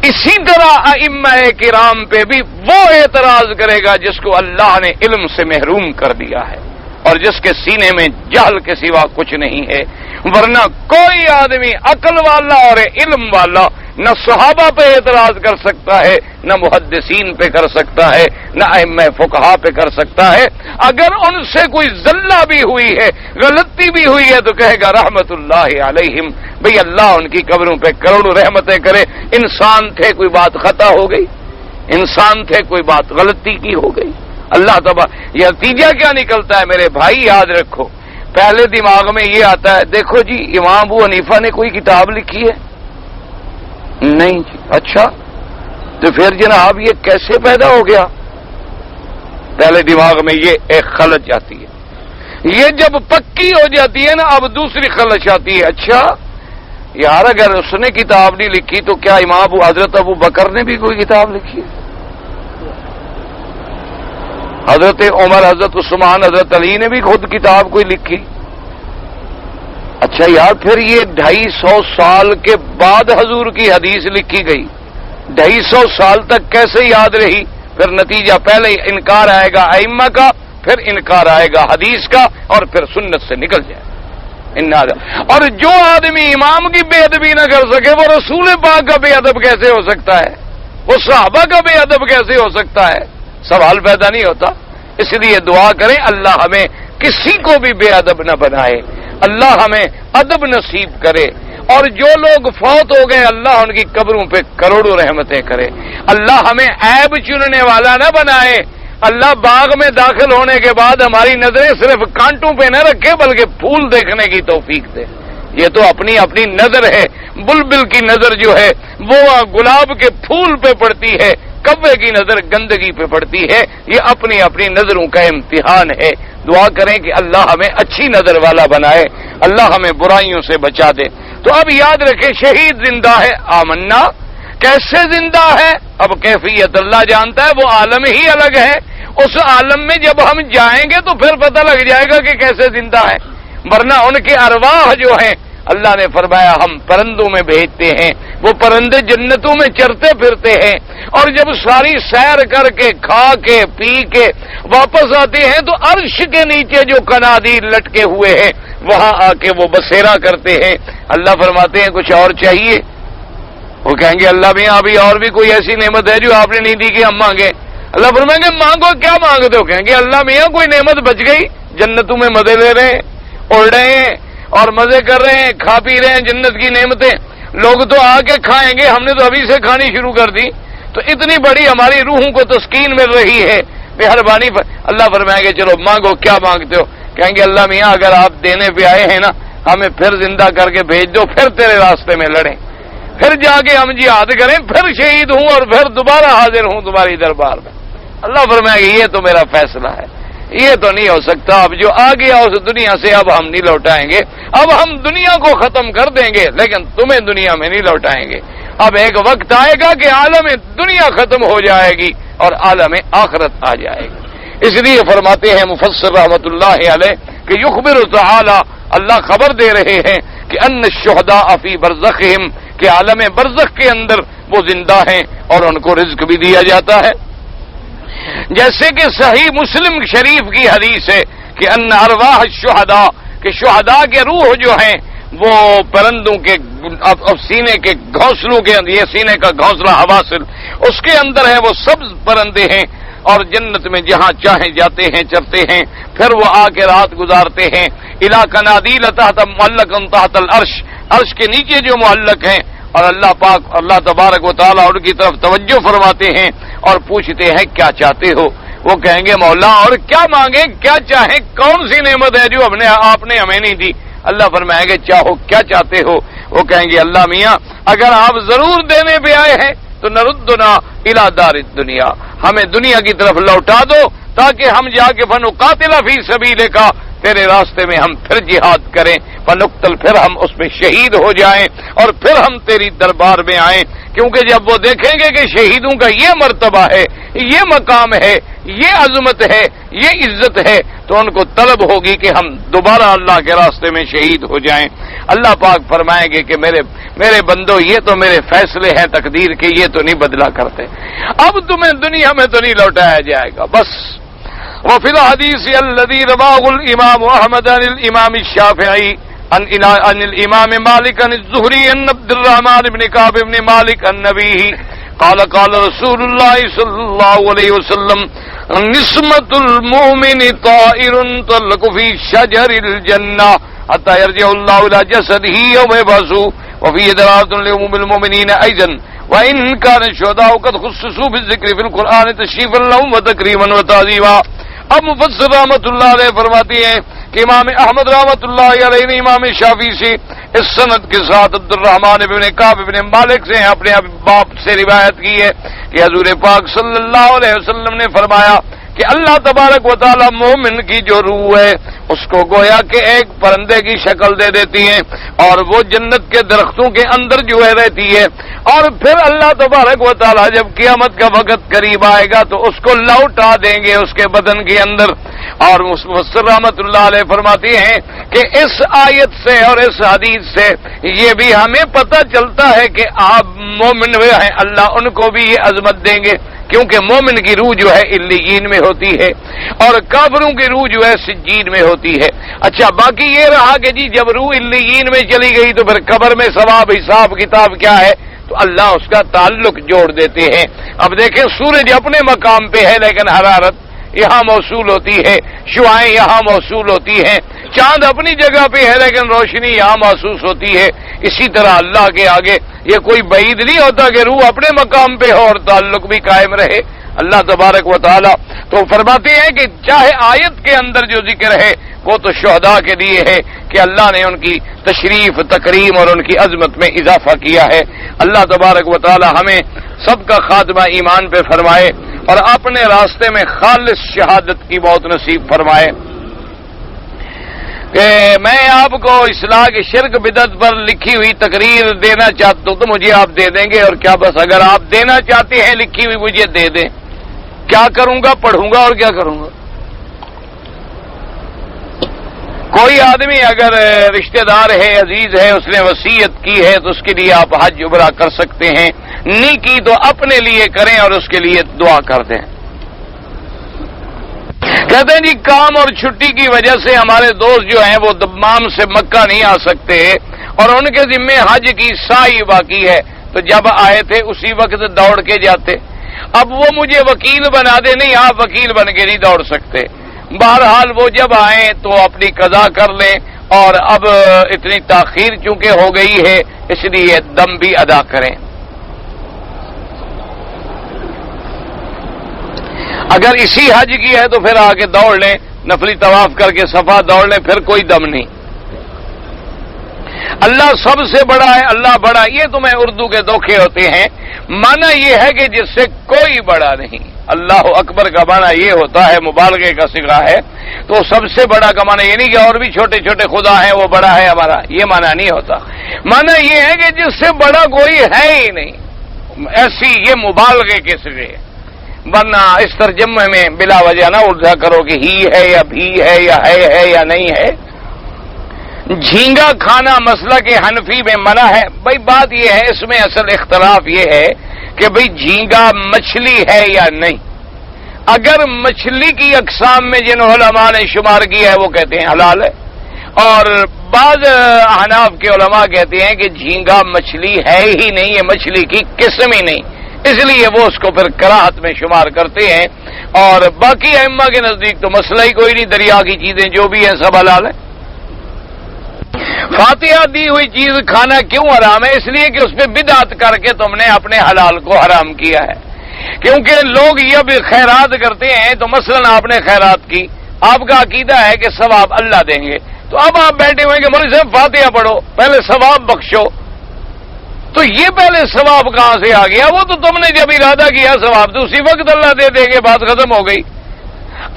اسی طرح ائمہ کرام پہ بھی وہ اعتراض کرے گا جس کو اللہ نے علم سے محروم کر دیا ہے اور جس کے سینے میں جہل کے سوا کچھ نہیں ہے۔ ورنہ کوئی آدمی عقل والا اور علم والا نہ صحابہ پہ اعتراض کر سکتا ہے، نہ محدثین پہ کر سکتا ہے، نہ ائمہ فقہا پہ کر سکتا ہے۔ اگر ان سے کوئی زلہ بھی ہوئی ہے، غلطی بھی ہوئی ہے، تو کہے گا رحمت اللہ علیہم، بھئی اللہ ان کی قبروں پہ کروڑوں رحمتیں کرے۔ انسان تھے کوئی بات خطا ہو گئی، انسان تھے کوئی بات غلطی کی ہو گئی، اللہ تبارک۔ یہ نتیجہ کیا نکلتا ہے میرے بھائی؟ یاد رکھو، پہلے دماغ میں یہ آتا ہے دیکھو جی امام ابو حنیفہ نے کوئی کتاب لکھی ہے؟ نہیں جی۔ اچھا تو پھر جناب یہ کیسے پیدا ہو گیا؟ پہلے دماغ میں یہ ایک خلط آتی ہے، یہ جب پکی ہو جاتی ہے نا اب دوسری خلط آتی ہے، اچھا یار اگر اس نے کتاب نہیں لکھی تو کیا امام حضرت ابو بکر نے بھی کوئی کتاب لکھی ہے؟ حضرت عمر، حضرت عثمان، حضرت علی نے بھی خود کتاب کوئی لکھی؟ اچھا یار پھر یہ 250 سال کے بعد حضور کی حدیث لکھی گئی، 250 سال تک کیسے یاد رہی؟ پھر نتیجہ پہلے انکار آئے گا ائمہ کا، پھر انکار آئے گا حدیث کا، اور پھر سنت سے نکل جائے۔ اور جو آدمی امام کی بے ادبی نہ کر سکے وہ رسول پاک کا بے ادب کیسے ہو سکتا ہے؟ وہ صحابہ کا بے ادب کیسے ہو سکتا ہے؟ سوال پیدا نہیں ہوتا۔ اس لیے دعا کریں اللہ ہمیں کسی کو بھی بے ادب نہ بنائے، اللہ ہمیں ادب نصیب کرے، اور جو لوگ فوت ہو گئے اللہ ان کی قبروں پہ کروڑوں رحمتیں کرے۔ اللہ ہمیں عیب چننے والا نہ بنائے، اللہ باغ میں داخل ہونے کے بعد ہماری نظریں صرف کانٹوں پہ نہ رکھے بلکہ پھول دیکھنے کی توفیق دے۔ یہ تو اپنی اپنی نظر ہے، بلبل کی نظر جو ہے وہ گلاب کے پھول پہ پڑتی ہے، کوے کی نظر گندگی پہ پڑتی ہے، یہ اپنی اپنی نظروں کا امتحان ہے۔ دعا کریں کہ اللہ ہمیں اچھی نظر والا بنائے، اللہ ہمیں برائیوں سے بچا دے۔ تو اب یاد رکھیں شہید زندہ ہے، آمنا کیسے زندہ ہے؟ اب کیفیت اللہ جانتا ہے، وہ عالم ہی الگ ہے۔ اس عالم میں جب ہم جائیں گے تو پھر پتہ لگ جائے گا کہ کیسے زندہ ہے، ورنہ ان کے ارواح جو ہیں اللہ نے فرمایا ہم پرندوں میں بھیجتے ہیں، وہ پرندے جنتوں میں چرتے پھرتے ہیں، اور جب ساری سیر کر کے کھا کے پی کے واپس آتے ہیں تو عرش کے نیچے جو قنادیل لٹکے ہوئے ہیں وہاں آ کے وہ بسیرا کرتے ہیں۔ اللہ فرماتے ہیں کچھ اور چاہیے؟ وہ کہیں گے اللہ میاں ابھی اور بھی کوئی ایسی نعمت ہے جو آپ نے نہیں دی کہ ہم مانگیں؟ اللہ فرمائیں گے مانگو، کیا مانگتے ہو؟ کہیں گے اللہ میاں کوئی نعمت بچ گئی، جنتوں میں مزے لے رہے ہیں، اڑ رہے ہیں اور مزے کر رہے ہیں، کھا پی رہے ہیں جنت کی نعمتیں، لوگ تو آ کے کھائیں گے، ہم نے تو ابھی سے کھانی شروع کر دی، تو اتنی بڑی ہماری روحوں کو تسکین مل رہی ہے، مہربانی اللہ فرمائیں گے چلو مانگو، کیا مانگتے ہو؟ کہیں گے اللہ میاں اگر آپ دینے پہ آئے ہیں نا ہمیں پھر زندہ کر کے بھیج دو، پھر تیرے راستے میں لڑیں، پھر جا کے ہم جہاد کریں، پھر شہید ہوں اور پھر دوبارہ حاضر ہوں تمہاری دربار میں۔ اللہ فرمائے گا یہ تو میرا فیصلہ ہے، یہ تو نہیں ہو سکتا، اب جو آ گیا اس دنیا سے اب ہم نہیں لوٹائیں گے، اب ہم دنیا کو ختم کر دیں گے لیکن تمہیں دنیا میں نہیں لوٹائیں گے۔ اب ایک وقت آئے گا کہ عالم دنیا ختم ہو جائے گی اور عالم آخرت آ جائے گی۔ اس لیے فرماتے ہیں مفسر رحمت اللہ علیہ کہ یخبر تعالی، اللہ خبر دے رہے ہیں کہ ان الشہداء فی برزخہم، کہ عالم برزخ کے اندر وہ زندہ ہیں اور ان کو رزق بھی دیا جاتا ہے۔ جیسے کہ صحیح مسلم شریف کی حدیث ہے کہ ان ارواح الشہداء، کہ شہداء کے روح جو ہیں وہ پرندوں کے سینے کے گھونسلوں کے اندر، یہ سینے کا گھونسلہ حواسل اس کے اندر ہے، وہ سبز پرندے ہیں اور جنت میں جہاں چاہیں جاتے ہیں چرتے ہیں، پھر وہ آ کے رات گزارتے ہیں۔ الی کنادیل تحت معلق تحت العرش، عرش کے نیچے جو معلق ہیں، اور اللہ پاک اللہ تبارک و تعالیٰ ان کی طرف توجہ فرماتے ہیں اور پوچھتے ہیں کیا چاہتے ہو؟ وہ کہیں گے مولا اور کیا مانگیں، کیا چاہیں، کون سی نعمت ہے جو آپ نے ہمیں نہیں دی؟ اللہ فرمائیں گے چاہو کیا چاہتے ہو؟ وہ کہیں گے اللہ میاں اگر آپ ضرور دینے پہ آئے ہیں تو نردنا الی دار الدنیا، ہمیں دنیا کی طرف لوٹا دو تاکہ ہم جا کے فنقاتل فی سبیلک، تیرے راستے میں ہم پھر جہاد کریں، فنقتل، پھر ہم اس میں شہید ہو جائیں اور پھر ہم تیری دربار میں آئیں۔ کیونکہ جب وہ دیکھیں گے کہ شہیدوں کا یہ مرتبہ ہے، یہ مقام ہے، یہ عظمت ہے، یہ عزت ہے، تو ان کو طلب ہوگی کہ ہم دوبارہ اللہ کے راستے میں شہید ہو جائیں۔ اللہ پاک فرمائیں گے کہ میرے بندو یہ تو میرے فیصلے ہیں تقدیر کے، یہ تو نہیں بدلا کرتے، اب تمہیں دنیا میں تو نہیں لوٹایا جائے گا بس۔ وفي الحديث الذي رواه الإمام أحمد عن الإمام الشافعي عن الإمام مالك عن الزهري عن عبد الرحمن بن كعب بن مالك النبي قال قال رسول الله صلى الله عليه وسلم نسمة المؤمن طائر طلق في شجر الجنة حتى يرجع الله إلى جسده يوم يبعثه وفي دلالة لعموم المؤمنين أيضا وإن كان الشهداء قد خصصوا بالذكر في القرآن تشريفا لهم وتكريما وتعظيما۔ اب مفسر رحمت اللہ علیہ فرماتی ہیں کہ امام احمد رحمت اللہ علیہ نے امام شافعی سے اس سند کے ساتھ عبد الرحمن بن کعب بن مالک سے اپنے باپ سے روایت کی ہے کہ حضور پاک صلی اللہ علیہ وسلم نے فرمایا کہ اللہ تبارک و تعالی مومن کی جو روح ہے اس کو گویا کہ ایک پرندے کی شکل دے دیتی ہیں اور وہ جنت کے درختوں کے اندر جو ہے رہتی ہے، اور پھر اللہ تبارک و تعالی جب قیامت کا وقت قریب آئے گا تو اس کو لوٹا دیں گے اس کے بدن کے اندر۔ اور مفسر رحمت اللہ علیہ فرماتی ہیں کہ اس آیت سے اور اس حدیث سے یہ بھی ہمیں پتہ چلتا ہے کہ آپ مومن ہوئے ہیں اللہ ان کو بھی یہ عظمت دیں گے، کیونکہ مومن کی روح جو ہے علیین میں ہوتی ہے اور کافروں کی روح جو ہے سجین میں ہوتی ہے۔ اچھا باقی یہ رہا کہ جی جب روح علیین میں چلی گئی تو پھر قبر میں ثواب حساب کتاب کیا ہے؟ تو اللہ اس کا تعلق جوڑ دیتے ہیں۔ اب دیکھیں سورج اپنے مقام پہ ہے لیکن حرارت یہاں موصول ہوتی ہے، شعاعیں یہاں موصول ہوتی ہیں، چاند اپنی جگہ پہ ہے لیکن روشنی یہاں محسوس ہوتی ہے۔ اسی طرح اللہ کے آگے یہ کوئی بعید نہیں ہوتا کہ روح اپنے مقام پہ ہو اور تعلق بھی قائم رہے اللہ تبارک و تعالی۔ تو فرماتے ہیں کہ چاہے آیت کے اندر جو ذکر ہے وہ تو شہداء کے لیے ہے کہ اللہ نے ان کی تشریف تکریم اور ان کی عظمت میں اضافہ کیا ہے۔ اللہ تبارک و تعالی ہمیں سب کا خاتمہ ایمان پہ فرمائے اور اپنے راستے میں خالص شہادت کی موت نصیب فرمائے۔ کہ میں آپ کو اصلاح کے شرک بدعت پر لکھی ہوئی تقریر دینا چاہتا ہوں تو مجھے آپ دے دیں گے، اور کیا بس اگر آپ دینا چاہتے ہیں لکھی ہوئی مجھے دے دیں، کیا کروں گا؟ پڑھوں گا اور کیا کروں گا؟ کوئی آدمی اگر رشتہ دار ہے عزیز ہے اس نے وصیت کی ہے تو اس کے لیے آپ حج عمرہ کر سکتے ہیں، نہیں کی تو اپنے لیے کریں اور اس کے لیے دعا کر دیں۔ کہتے ہیں جی کام اور چھٹی کی وجہ سے ہمارے دوست جو ہیں وہ دمام سے مکہ نہیں آ سکتے اور ان کے ذمے حج کی سائی باقی ہے، تو جب آئے تھے اسی وقت دوڑ کے جاتے۔ اب وہ مجھے وکیل بنا دے، نہیں آپ وکیل بن کے نہیں دوڑ سکتے۔ بہرحال وہ جب آئیں تو اپنی قضا کر لیں، اور اب اتنی تاخیر چونکہ ہو گئی ہے اس لیے دم بھی ادا کریں۔ اگر اسی حج کی ہے تو پھر آ کے دوڑ لیں، نفلی طواف کر کے صفا دوڑ لیں، پھر کوئی دم نہیں۔ اللہ سب سے بڑا ہے، اللہ بڑا، یہ تمہیں اردو کے دھوکے ہوتے ہیں۔ معنی یہ ہے کہ جس سے کوئی بڑا نہیں۔ اللہ اکبر کا معنی یہ ہوتا ہے، مبالغے کا صیغہ ہے، تو سب سے بڑا کا معنی یہ نہیں کہ اور بھی چھوٹے چھوٹے خدا ہیں وہ بڑا ہے ہمارا، یہ معنی نہیں ہوتا۔ معنی یہ ہے کہ جس سے بڑا کوئی ہے ہی نہیں، ایسی یہ مبالغے کے صیغے ہے۔ ورنہ اس ترجمے میں بلا وجہ نہ الجھا کرو کہ ہی ہے یا بھی ہے یا ہے یا نہیں ہے۔ جھینگا کھانا مسئلہ کے حنفی میں منع ہے۔ بھائی بات یہ ہے، اس میں اصل اختلاف یہ ہے کہ بھئی جھینگا مچھلی ہے یا نہیں۔ اگر مچھلی کی اقسام میں جن علماء نے شمار کیا ہے وہ کہتے ہیں حلال ہے، اور بعض احناف کے علماء کہتے ہیں کہ جھینگا مچھلی ہے ہی نہیں، یہ مچھلی کی قسم ہی نہیں، اس لیے وہ اس کو پھر کراہت میں شمار کرتے ہیں۔ اور باقی ائمہ کے نزدیک تو مسئلہ ہی کوئی نہیں، دریا کی چیزیں جو بھی ہیں سب حلال ہیں۔ فاتحہ دی ہوئی چیز کھانا کیوں حرام ہے؟ اس لیے کہ اس پہ بدعت کر کے تم نے اپنے حلال کو حرام کیا ہے۔ کیونکہ لوگ یہ بھی خیرات کرتے ہیں، تو مثلا آپ نے خیرات کی، آپ کا عقیدہ ہے کہ ثواب اللہ دیں گے، تو اب آپ بیٹھے ہوئے کہ مولوی صاحب فاتحہ پڑھو، پہلے ثواب بخشو، تو یہ پہلے ثواب کہاں سے آ گیا؟ وہ تو تم نے جب ارادہ کیا ثواب تو اسی وقت اللہ دے دیں گے، بات ختم ہو گئی۔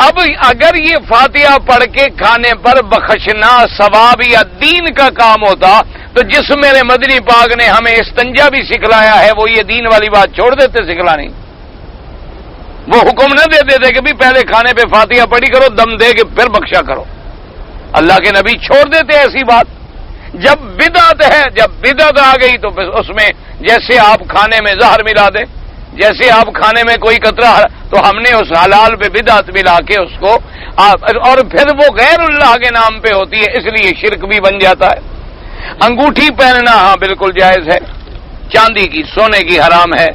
اب اگر یہ فاتحہ پڑھ کے کھانے پر بخشنا ثواب یا دین کا کام ہوتا تو جس میرے مدنی پاک نے ہمیں استنجا بھی سکھلایا ہے وہ یہ دین والی بات چھوڑ دیتے سکھلانی؟ وہ حکم نہ دے دیتے کہ بھی پہلے کھانے پہ فاتحہ پڑھی کرو، دم دے کے پھر بخشا کرو؟ اللہ کے نبی چھوڑ دیتے ایسی بات؟ جب بدعت ہے، جب بدعت آ گئی تو پھر اس میں جیسے آپ کھانے میں زہر ملا دیں، جیسے آپ کھانے میں کوئی قطرہ، تو ہم نے اس حلال پہ بدعت ملا کے اس کو، اور پھر وہ غیر اللہ کے نام پہ ہوتی ہے، اس لیے شرک بھی بن جاتا ہے۔ انگوٹھی پہننا ہاں بالکل جائز ہے، چاندی کی، سونے کی حرام ہے۔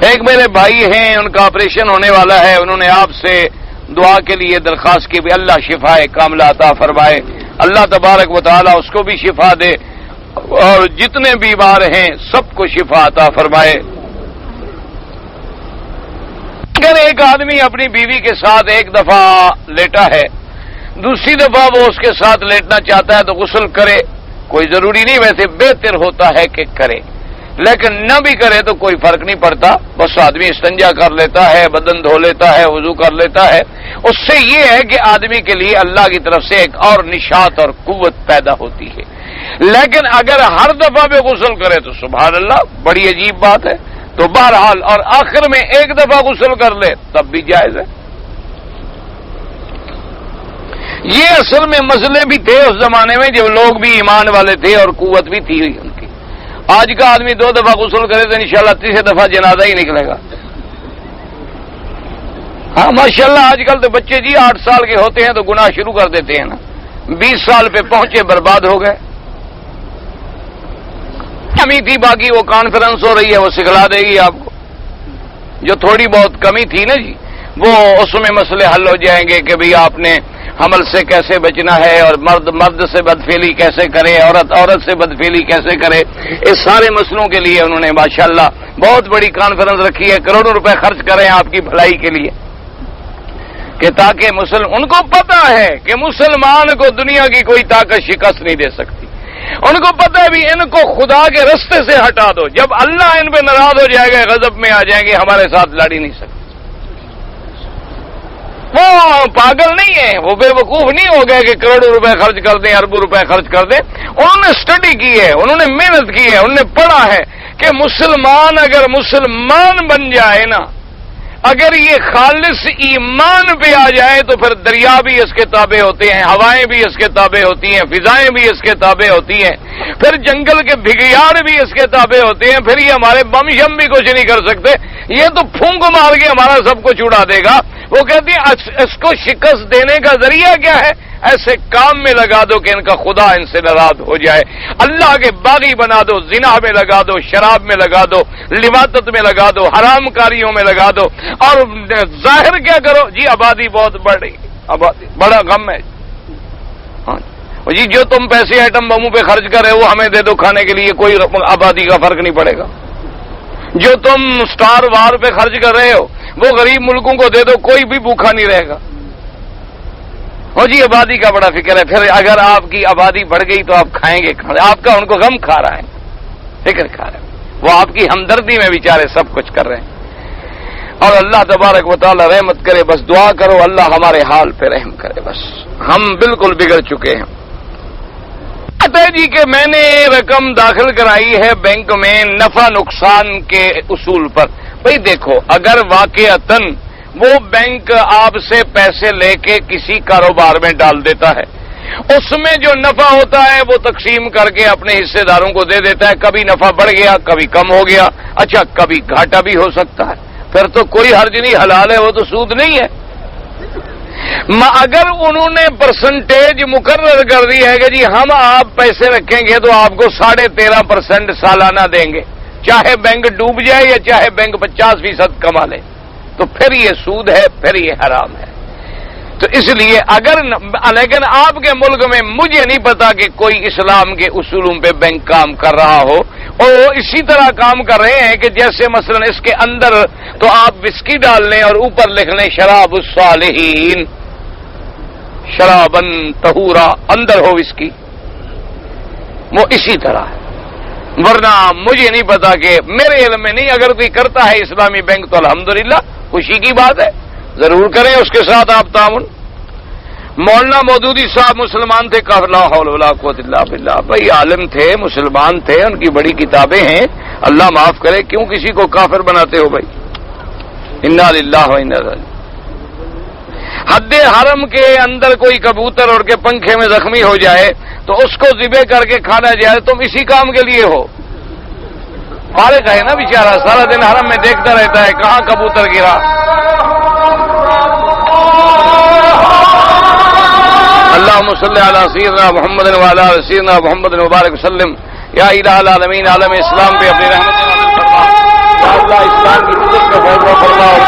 ایک میرے بھائی ہیں، ان کا آپریشن ہونے والا ہے، انہوں نے آپ سے دعا کے لیے درخواست کی بھی اللہ شفا کاملہ عطا فرمائے، اللہ تبارک و تعالی اس کو بھی شفا دے اور جتنے بیمار ہیں سب کو شفا عطا فرمائے۔ اگر ایک آدمی اپنی بیوی کے ساتھ ایک دفعہ لیٹا ہے، دوسری دفعہ وہ اس کے ساتھ لیٹنا چاہتا ہے تو غسل کرے، کوئی ضروری نہیں، ویسے بہتر ہوتا ہے کہ کرے، لیکن نہ بھی کرے تو کوئی فرق نہیں پڑتا، بس آدمی استنجا کر لیتا ہے، بدن دھو لیتا ہے، وضو کر لیتا ہے، اس سے یہ ہے کہ آدمی کے لیے اللہ کی طرف سے ایک اور نشاط اور قوت پیدا ہوتی ہے۔ لیکن اگر ہر دفعہ پہ غسل کرے تو سبحان اللہ بڑی عجیب بات ہے، تو بہرحال اور آخر میں ایک دفعہ غسل کر لے تب بھی جائز ہے۔ یہ اصل میں مسئلے بھی تھے اس زمانے میں جب لوگ بھی ایمان والے تھے اور قوت بھی تھی ان کی۔ آج کا آدمی 2 دفعہ غسل کرے تو انشاءاللہ تیسری دفعہ جنازہ ہی نکلے گا۔ ہاں ماشاءاللہ آج کل تو بچے جی 8 سال کے ہوتے ہیں تو گناہ شروع کر دیتے ہیں نا، 20 سال پہ پہنچے برباد ہو گئے۔ کمی تھی، باقی وہ کانفرنس ہو رہی ہے وہ سکھلا دے گی آپ کو، جو تھوڑی بہت کمی تھی نا جی وہ اس میں مسئلے حل ہو جائیں گے کہ بھئی آپ نے حمل سے کیسے بچنا ہے، اور مرد سے بدفعلی کیسے کرے، عورت سے بدفعلی کیسے کرے، اس سارے مسئلوں کے لیے انہوں نے ماشاءاللہ بہت بڑی کانفرنس رکھی ہے، کروڑوں روپے خرچ کریں آپ کی بھلائی کے لیے، کہ تاکہ ان کو پتا ہے کہ مسلمان کو دنیا کی کوئی طاقت شکست نہیں دے سکتی، ان کو پتا ہے بھی ان کو خدا کے رستے سے ہٹا دو، جب اللہ ان پہ ناراض ہو جائے گا، غضب میں آ جائیں گے، ہمارے ساتھ لڑ ہی نہیں سکتے۔ وہ پاگل نہیں ہے، وہ بے وقوف نہیں ہو گئے کہ کروڑوں روپے خرچ کر دیں، اربوں روپے خرچ کر دیں، انہوں نے اسٹڈی کی ہے، انہوں نے محنت کی ہے، انہوں نے پڑھا ہے کہ مسلمان اگر مسلمان بن جائے نا، اگر یہ خالص ایمان پہ آ جائے تو پھر دریا بھی اس کے تابع ہوتے ہیں، ہوائیں بھی اس کے تابع ہوتی ہیں، فضائیں بھی اس کے تابع ہوتی ہیں، پھر جنگل کے بھگیاڑ بھی اس کے تابع ہوتے ہیں، پھر یہ ہمارے بم شم بھی کچھ نہیں کر سکتے، یہ تو پھونک مار کے ہمارا سب کچھ اڑا دے گا۔ وہ کہتی ہیں اس کو شکست دینے کا ذریعہ کیا ہے؟ ایسے کام میں لگا دو کہ ان کا خدا ان سے ناراض ہو جائے، اللہ کے باغی بنا دو، زنا میں لگا دو، شراب میں لگا دو، لواطت میں لگا دو، حرام کاریوں میں لگا دو، اور ظاہر کیا کرو جی آبادی بہت بڑھ رہی، آبادی بڑا غم ہے ہاں جی، جو تم پیسے ایٹم بموں پہ خرچ کر رہے ہو وہ ہمیں دے دو کھانے کے لیے، کوئی آبادی کا فرق نہیں پڑے گا۔ جو تم سٹار وار پہ خرچ کر رہے ہو وہ غریب ملکوں کو دے دو، کوئی بھی بھوکا نہیں رہے گا۔ ہو جی آبادی کا بڑا فکر ہے، پھر اگر آپ کی آبادی بڑھ گئی تو آپ کھائیں گے، آپ کا ان کو غم کھا رہا ہے، فکر کھا رہا ہے، وہ آپ کی ہمدردی میں بیچارے سب کچھ کر رہے ہیں۔ اور اللہ تبارک و تعالی رحمت کرے، بس دعا کرو اللہ ہمارے حال پہ رحم کرے، بس ہم بالکل بگڑ چکے ہیں۔ جی کہ میں نے رقم داخل کرائی ہے بینک میں نفع نقصان کے اصول پر۔ بھئی دیکھو، اگر واقعتاً وہ بینک آپ سے پیسے لے کے کسی کاروبار میں ڈال دیتا ہے، اس میں جو نفع ہوتا ہے وہ تقسیم کر کے اپنے حصے داروں کو دے دیتا ہے، کبھی نفع بڑھ گیا کبھی کم ہو گیا، اچھا کبھی گھاٹا بھی ہو سکتا ہے، پھر تو کوئی حرج نہیں، حلال ہے، وہ تو سود نہیں ہے۔ اگر انہوں نے پرسنٹیج مقرر کر دی ہے کہ جی ہم آپ پیسے رکھیں گے تو آپ کو 13.5% سالانہ دیں گے، چاہے بینک ڈوب جائے یا چاہے بینک 50% کما لے، تو پھر یہ سود ہے، پھر یہ حرام ہے۔ تو اس لیے لیکن آپ کے ملک میں مجھے نہیں پتا کہ کوئی اسلام کے اصولوں پہ بینک کام کر رہا ہو، اور وہ اسی طرح کام کر رہے ہیں کہ جیسے مثلا اس کے اندر تو آپ وسکی ڈال لیں اور اوپر لکھ لیں شراب الصالحین، شرابن طہورا، اندر ہو وسکی، وہ اسی طرح ہے۔ ورنہ مجھے نہیں پتا کہ میرے علم میں نہیں، اگر کوئی کرتا ہے اسلامی بینک تو الحمدللہ خوشی کی بات ہے، ضرور کریں اس کے ساتھ آپ تعاون۔ مولانا مودودی صاحب مسلمان تھے، لا حول ولا قوت الا باللہ، بھائی عالم تھے، مسلمان تھے، ان کی بڑی کتابیں ہیں، اللہ معاف کرے، کیوں کسی کو کافر بناتے ہو بھائی؟ انا للہ و انا الیہ۔ حد حرم کے اندر کوئی کبوتر اڑ کے پنکھے میں زخمی ہو جائے تو اس کو ذبح کر کے کھانا جائے، تم اسی کام کے لیے ہو؟ فارغ ہے نا بیچارہ، سارا دن حرم میں دیکھتا رہتا ہے کہاں کبوتر گرا۔ اللہم صلی علی سیدنا محمد وعلی آل سیدنا محمد مبارک وسلم۔ یا الہ العالمین، عالم اسلام پہ اپنی رحمت نازل فرما، یا اللہ اسلام کی عزت کا فیصلہ فرما اور